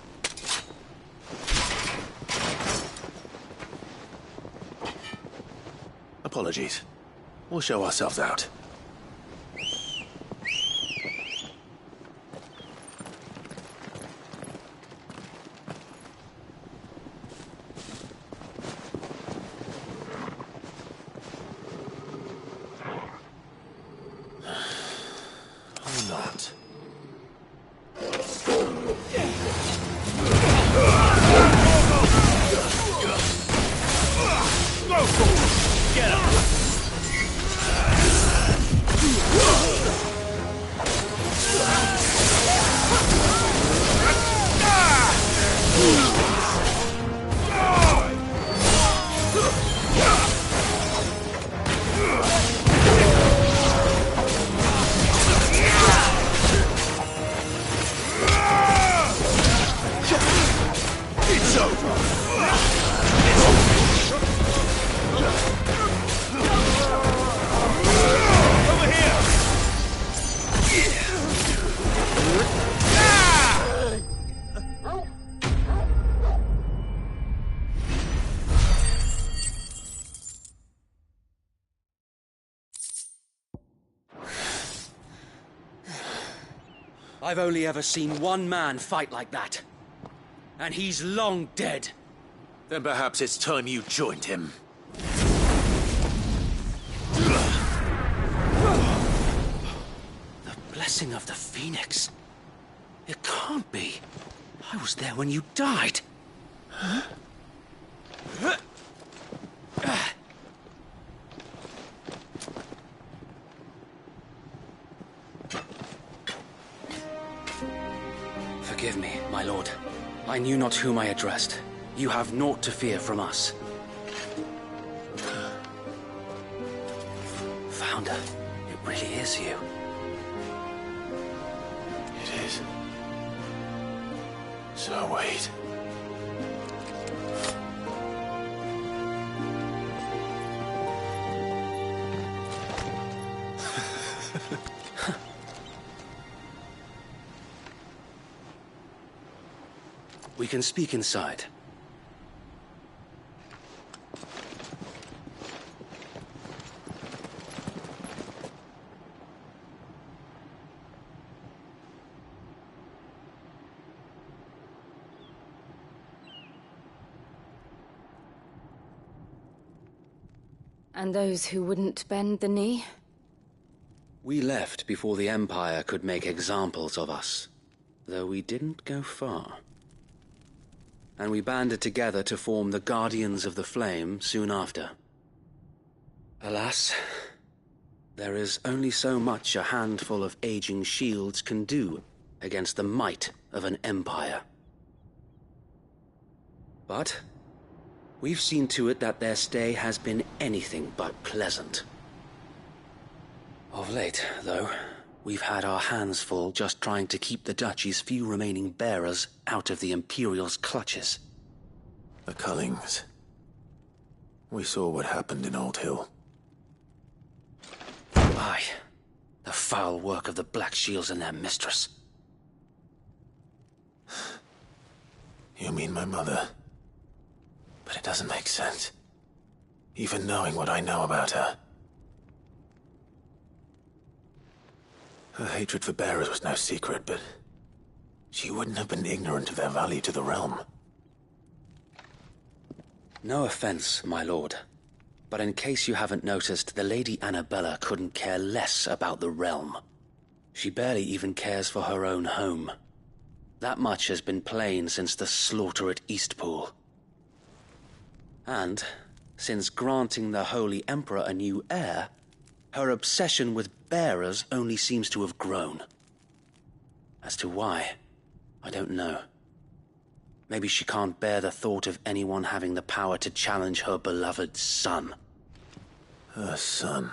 Apologies. We'll show ourselves out. Not. Get up! I've only ever seen one man fight like that. And he's long dead. Then perhaps it's time you joined him. The blessing of the Phoenix. It can't be. I was there when you died. Huh? Forgive me, my lord. I knew not whom I addressed. You have naught to fear from us. Founder, it really is you. It is. So wait. We can speak inside. And those who wouldn't bend the knee? We left before the Empire could make examples of us, though we didn't go far. And we banded together to form the Guardians of the Flame soon after. Alas, there is only so much a handful of aging shields can do against the might of an empire. But we've seen to it that their stay has been anything but pleasant. Of late, though, we've had our hands full just trying to keep the Duchy's few remaining bearers out of the Imperial's clutches. The Cullings. We saw what happened in Old Hill. Aye. The foul work of the Black Shields and their mistress. You mean my mother? But it doesn't make sense. Even knowing what I know about her. Her hatred for bearers was no secret, but she wouldn't have been ignorant of their value to the realm. No offense, my lord, but in case you haven't noticed, the Lady Annabella couldn't care less about the realm. She barely even cares for her own home. That much has been plain since the slaughter at Eastpool. And, since granting the Holy Emperor a new heir, her obsession with bearers only seems to have grown. As to why, I don't know. Maybe she can't bear the thought of anyone having the power to challenge her beloved son. Her son.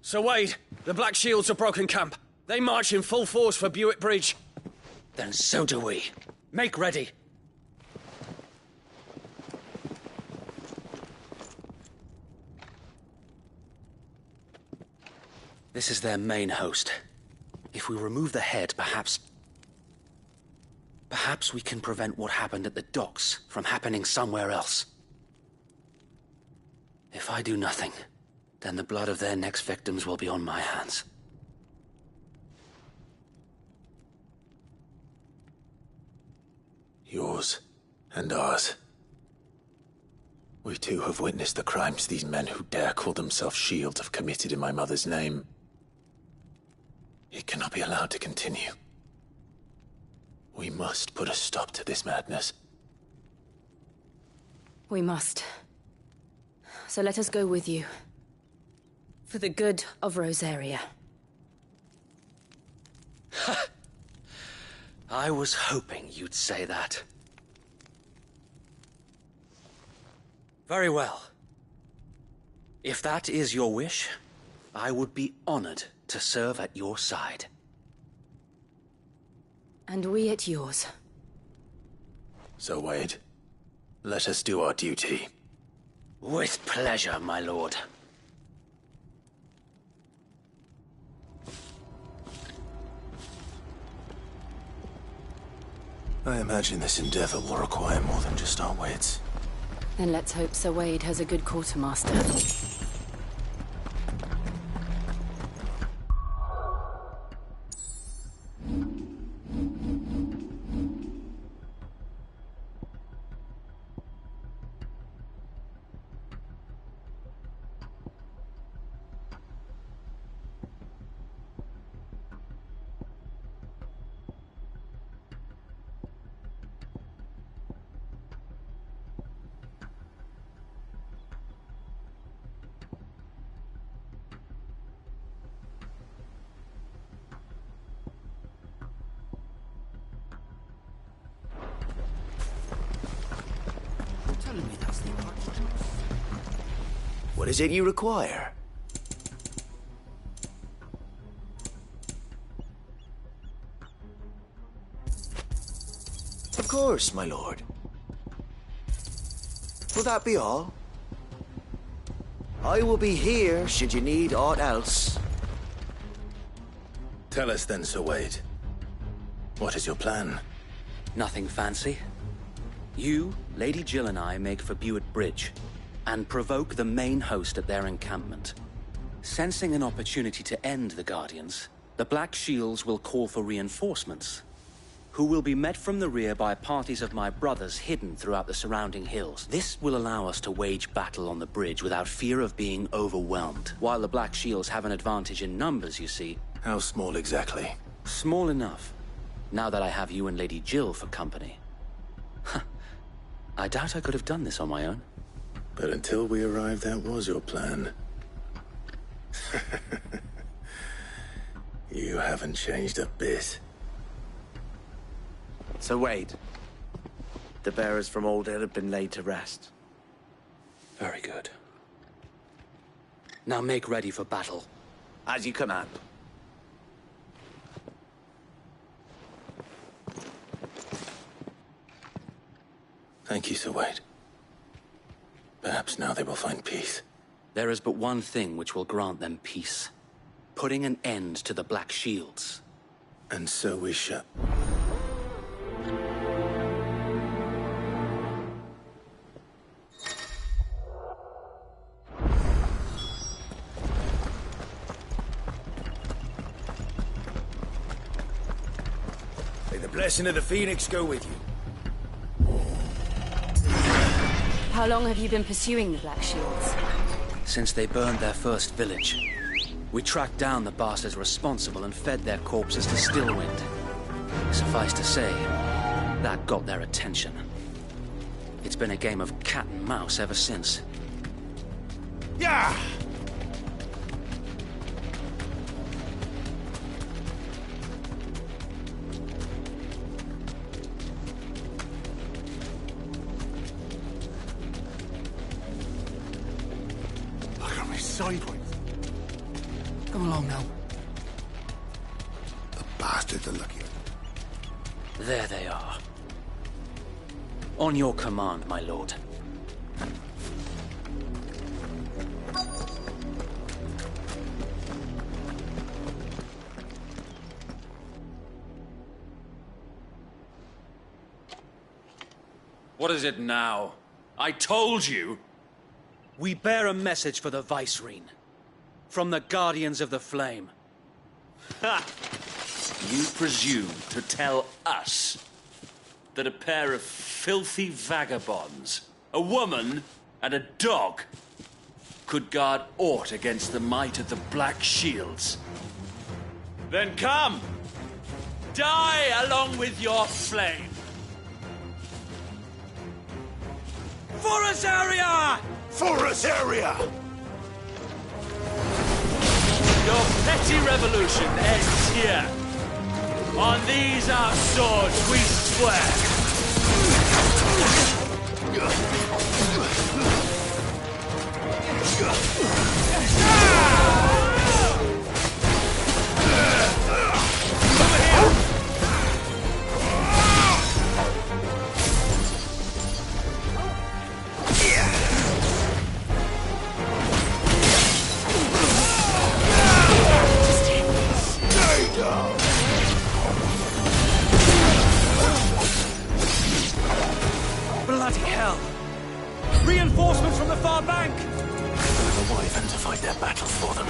Sir Wade, the Black Shields have broken camp. They march in full force for Buick Bridge. Then so do we. Make ready. This is their main host. If we remove the head, perhaps we can prevent what happened at the docks from happening somewhere else. If I do nothing, then the blood of their next victims will be on my hands. Yours and ours. We too have witnessed the crimes these men who dare call themselves shields have committed in my mother's name. It cannot be allowed to continue. We must put a stop to this madness. We must. So let us go with you. For the good of Rosaria. I was hoping you'd say that. Very well. If that is your wish, I would be honored to serve at your side. And we at yours. So, Wade, let us do our duty. With pleasure, my lord. I imagine this endeavor will require more than just our wits. Then let's hope Sir Wade has a good quartermaster. What is it you require? Of course, my lord. Will that be all? I will be here should you need aught else. Tell us then, Sir Wade. What is your plan? Nothing fancy. You, Lady Jill and I make for Buett Bridge and provoke the main host at their encampment. Sensing an opportunity to end the Guardians, the Black Shields will call for reinforcements, who will be met from the rear by parties of my brothers hidden throughout the surrounding hills. This will allow us to wage battle on the bridge without fear of being overwhelmed. While the Black Shields have an advantage in numbers, you see. How small exactly? Small enough, now that I have you and Lady Jill for company. I doubt I could have done this on my own. But until we arrived, that was your plan. You haven't changed a bit. So Wade, the bearers from Old Hill have been laid to rest. Very good. Now make ready for battle. As you command. Thank you, Sir Wade. Perhaps now they will find peace. There is but one thing which will grant them peace. Putting an end to the Black Shields. And so we shall. May the blessing of the Phoenix go with you. How long have you been pursuing the Black Shields? Since they burned their first village. We tracked down the bastards responsible and fed their corpses to Stillwind. Suffice to say, that got their attention. It's been a game of cat and mouse ever since. Yeah! Sideways. Come along now. The bastards are lucky. There they are. On your command, my lord. What is it now? I told you! We bear a message for the Vicereine. From the Guardians of the Flame. Ha! You presume to tell us that a pair of filthy vagabonds, a woman and a dog, could guard aught against the might of the Black Shields? Then come! Die along with your flame! Forest area! Forest area! Your petty revolution ends here. On these our swords we swear. Bloody hell! Reinforcements from the far bank! The Wyvern to fight their battle for them.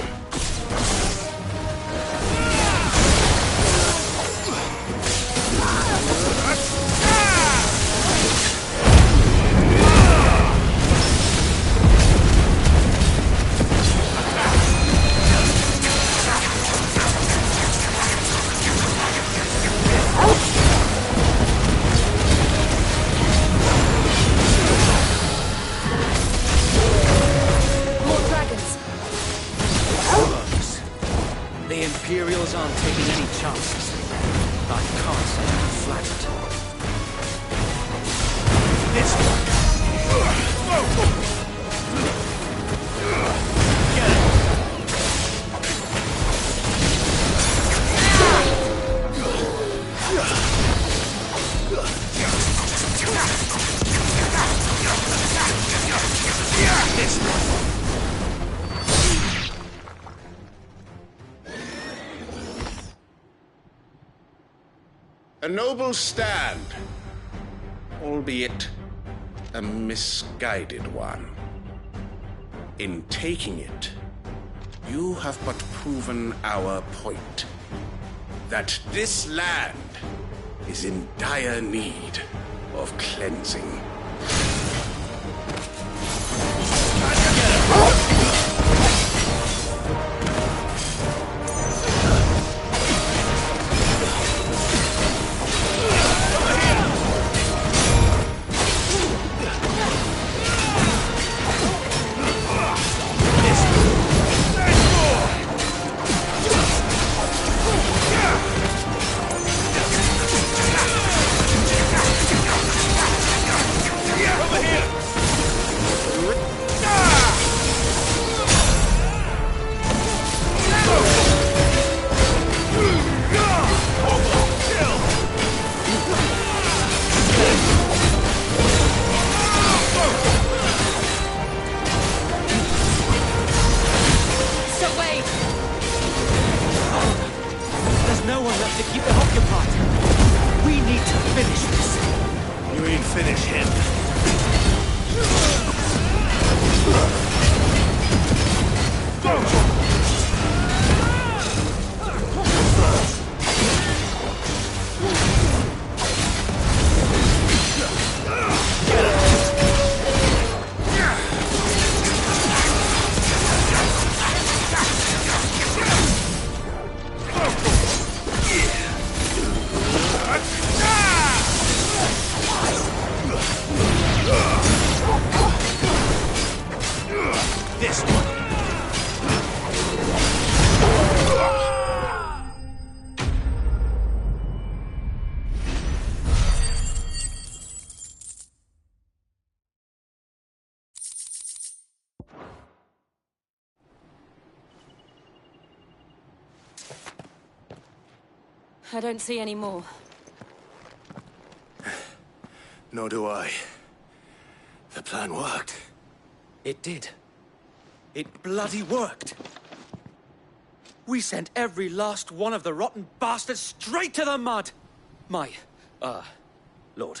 The Imperials aren't taking any chances. I can't say I'm flattered. This one! A noble stand, albeit a misguided one. In taking it, you have but proven our point, that this land is in dire need of cleansing. I don't see any more. Nor do I. The plan worked. It did. It bloody worked. We sent every last one of the rotten bastards straight to the mud! Lord,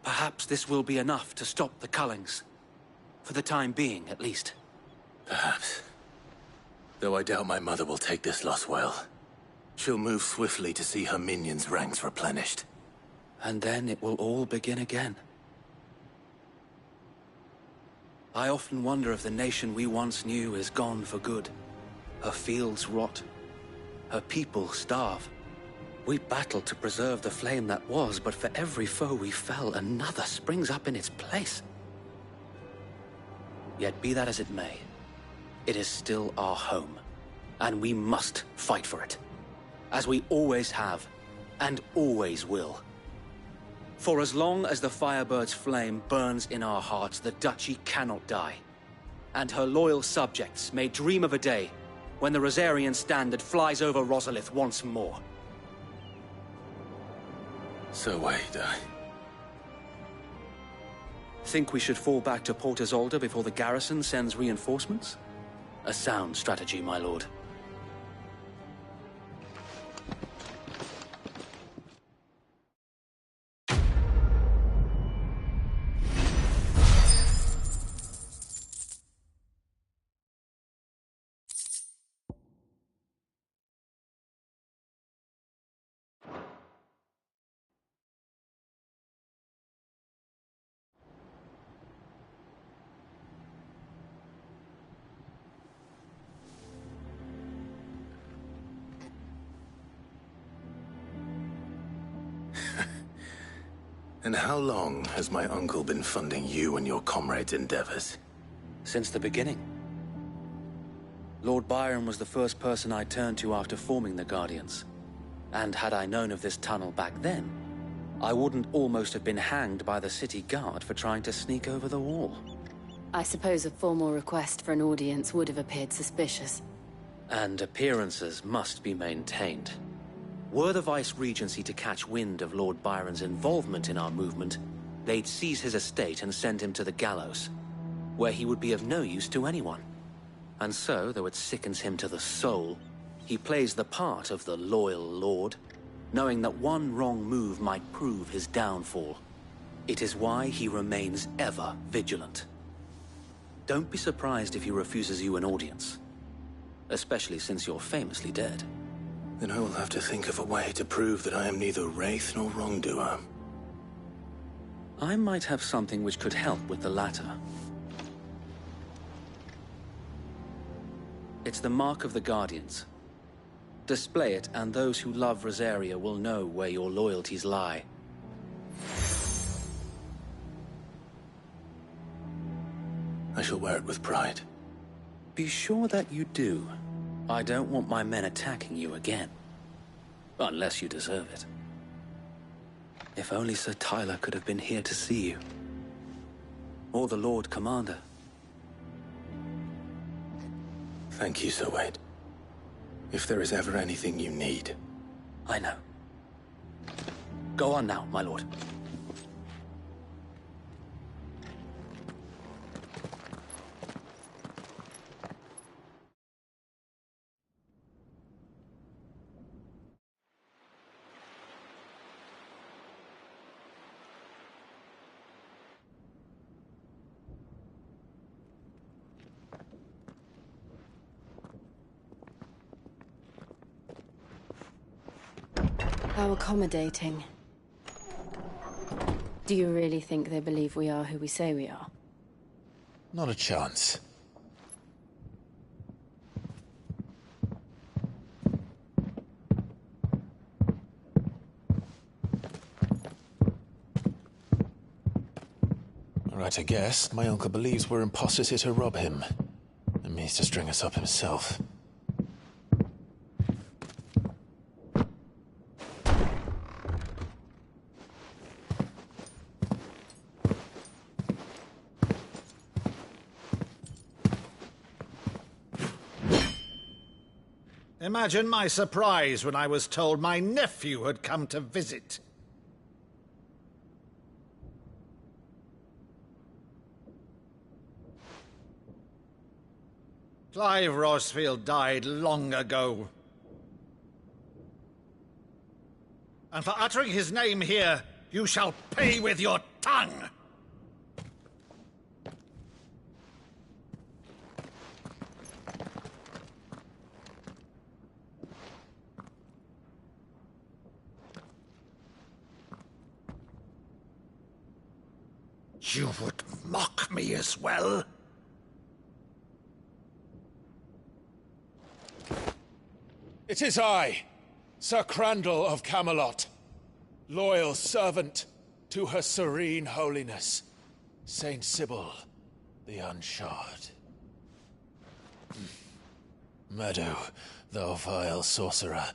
perhaps this will be enough to stop the Cullings. For the time being, at least. Perhaps. Though I doubt my mother will take this loss well. She'll move swiftly to see her minions' ranks replenished. And then it will all begin again. I often wonder if the nation we once knew is gone for good. Her fields rot. Her people starve. We battled to preserve the flame that was, but for every foe we fell, another springs up in its place. Yet be that as it may, it is still our home, and we must fight for it. As we always have, and always will. For as long as the Firebird's flame burns in our hearts, the Duchy cannot die. And her loyal subjects may dream of a day when the Rosarian standard flies over Rosalith once more. So wait, Think we should fall back to Port Isolde before the garrison sends reinforcements? A sound strategy, my lord. And how long has my uncle been funding you and your comrades' endeavors? Since the beginning. Lord Byron was the first person I turned to after forming the Guardians. And had I known of this tunnel back then, I wouldn't almost have been hanged by the city guard for trying to sneak over the wall. I suppose a formal request for an audience would have appeared suspicious. And appearances must be maintained. Were the Vice-Regency to catch wind of Lord Byron's involvement in our movement, they'd seize his estate and send him to the gallows, where he would be of no use to anyone. And so, though it sickens him to the soul, he plays the part of the loyal lord, knowing that one wrong move might prove his downfall. It is why he remains ever vigilant. Don't be surprised if he refuses you an audience, especially since you're famously dead. Then I will have to think of a way to prove that I am neither wraith nor wrongdoer. I might have something which could help with the latter. It's the Mark of the Guardians. Display it, and those who love Rosaria will know where your loyalties lie. I shall wear it with pride. Be sure that you do. I don't want my men attacking you again. Unless you deserve it. If only Sir Tyler could have been here to see you. Or the Lord Commander. Thank you, Sir Wade. If there is ever anything you need. I know. Go on now, my lord. How accommodating. Do you really think they believe we are who we say we are? Not a chance. Right, I guess. My uncle believes we're imposters here to rob him. And means to string us up himself. Imagine my surprise when I was told my nephew had come to visit. Clive Rosfield died long ago. And for uttering his name here, you shall pay with your tongue! You would mock me as well? It is I, Sir Crandall of Camelot, loyal servant to Her Serene Holiness, Saint Sybil the Unshod. Meadow, thou vile sorcerer,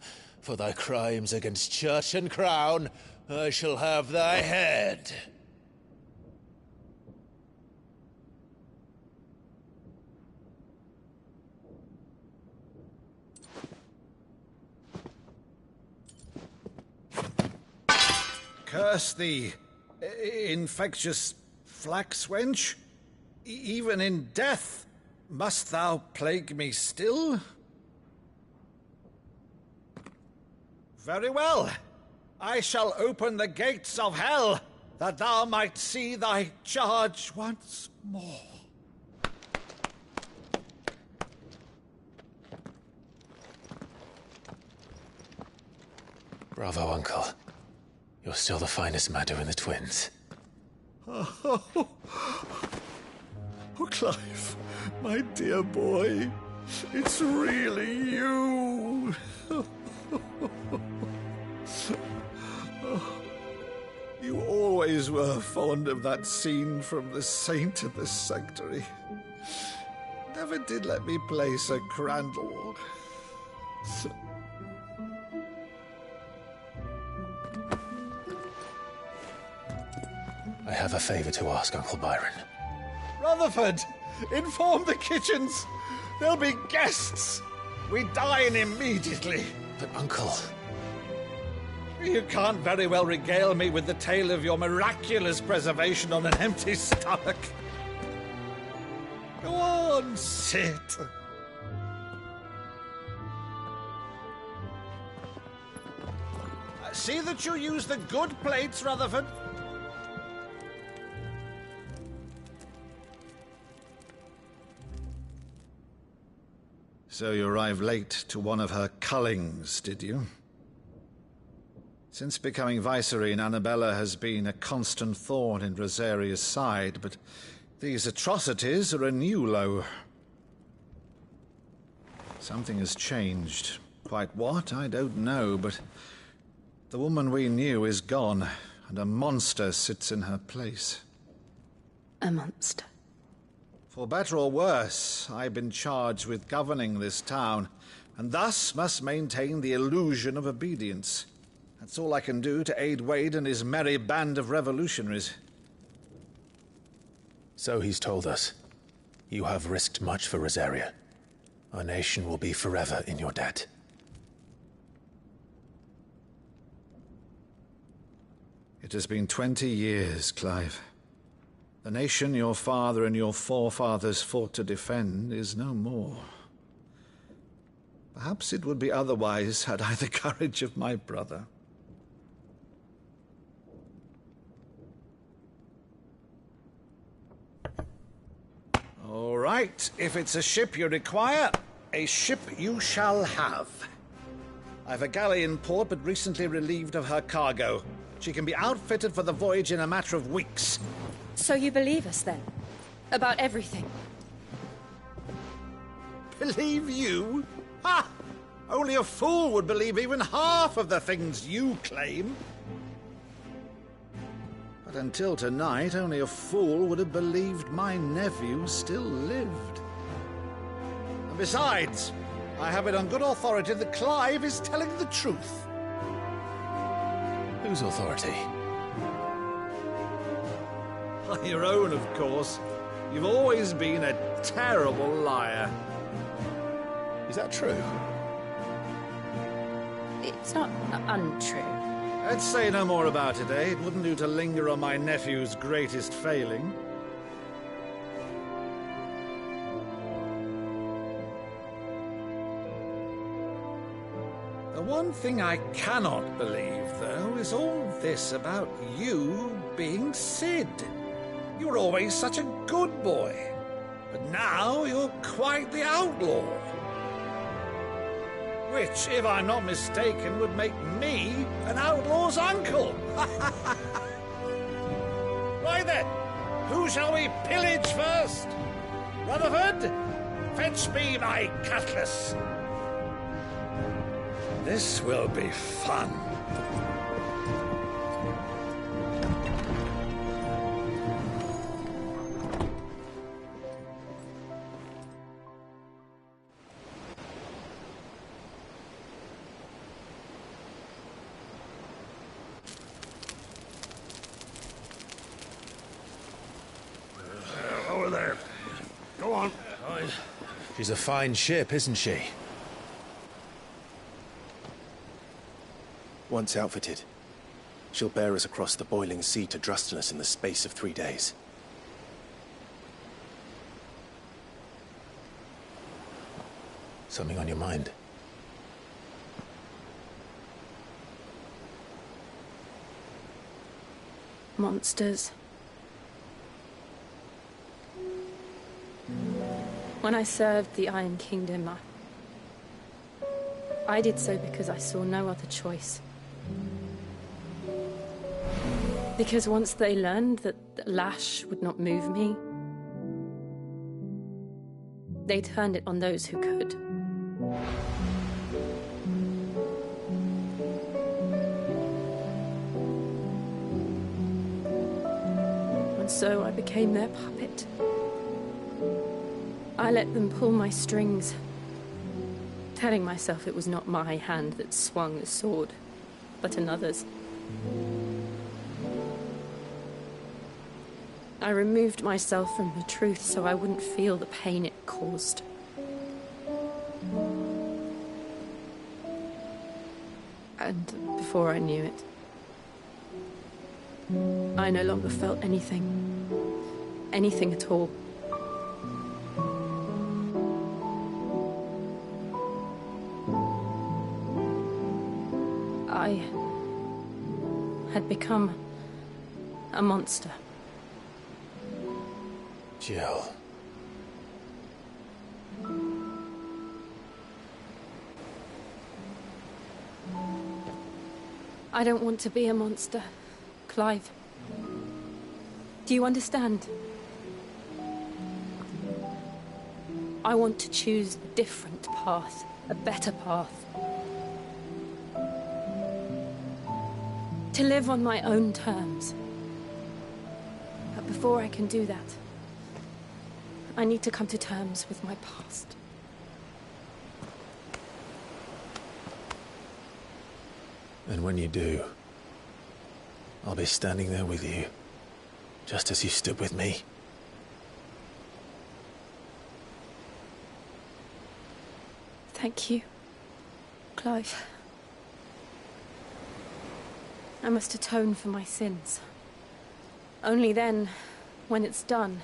for thy crimes against church and crown, I shall have thy head. Curse thee, infectious flax wench. Even in death, must thou plague me still? Very well. I shall open the gates of hell, that thou might see thy charge once more. Bravo, Uncle. You're still the finest Maddo in the twins. Oh, Clive, my dear boy, it's really you. You always were fond of that scene from The Saint in the Sanctuary. Never did let me play Sir Crandall. I have a favor to ask, Uncle Byron. Rutherford, inform the kitchens. There'll be guests. We dine immediately. But, Uncle... You can't very well regale me with the tale of your miraculous preservation on an empty stomach. Go on, sit. See that you use the good plates, Rutherford. So you arrived late to one of her cullings, did you? Since becoming Vicereine, Annabella has been a constant thorn in Rosaria's side, but these atrocities are a new low. Something has changed. Quite what, I don't know, but the woman we knew is gone, and a monster sits in her place. A monster? For better or worse, I've been charged with governing this town, and thus must maintain the illusion of obedience. That's all I can do to aid Wade and his merry band of revolutionaries. So he's told us. You have risked much for Rosaria. Our nation will be forever in your debt. It has been 20 years, Clive. The nation your father and your forefathers fought to defend is no more. Perhaps it would be otherwise had I the courage of my brother. All right, if it's a ship you require, a ship you shall have. I've a galley in port, but recently relieved of her cargo. She can be outfitted for the voyage in a matter of weeks. So you believe us, then? About everything? Believe you? Ha! Only a fool would believe even half of the things you claim. But until tonight, only a fool would have believed my nephew still lived. And besides, I have it on good authority that Clive is telling the truth. Whose authority? Your own, of course. You've always been a terrible liar. Is that true? It's not untrue. Let's say no more about it, eh? It wouldn't do to linger on my nephew's greatest failing. The one thing I cannot believe, though, is all this about you being Sid. You were always such a good boy, but now you're quite the outlaw. Which, if I'm not mistaken, would make me an outlaw's uncle. Right then, who shall we pillage first? Rutherford, fetch me my cutlass. This will be fun. Over there. Go on. She's a fine ship, isn't she? Once outfitted, she'll bear us across the boiling sea to Drustinus in the space of 3 days. Something on your mind? Monsters. When I served the Iron Kingdom, I did so because I saw no other choice. Because once they learned that the lash would not move me, they turned it on those who could. And so I became their puppet. I let them pull my strings, telling myself it was not my hand that swung the sword, but another's. I removed myself from the truth so I wouldn't feel the pain it caused. And before I knew it, I no longer felt anything. Anything at all. had become a monster. Jill. I don't want to be a monster, Clive. Do you understand? I want to choose a different path, a better path. To live on my own terms. But before I can do that, I need to come to terms with my past. And when you do, I'll be standing there with you, just as you stood with me. Thank you, Clive. I must atone for my sins. Only then, when it's done,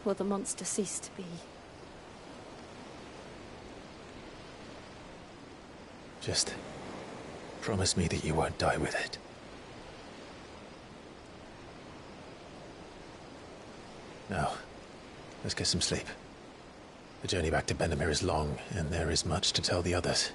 will the monster cease to be. Just promise me that you won't die with it. Now, let's get some sleep. The journey back to Benamir is long, and there is much to tell the others.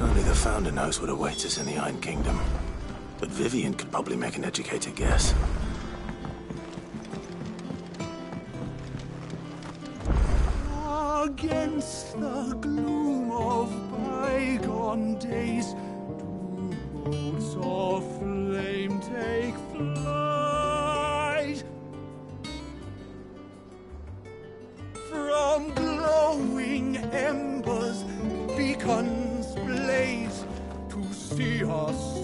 Only the Founder knows what awaits us in the Iron Kingdom. But Vivian could probably make an educated guess. Against the gloom of bygone days, two bolts of flame take flight. From glowing embers, beacons blaze to see us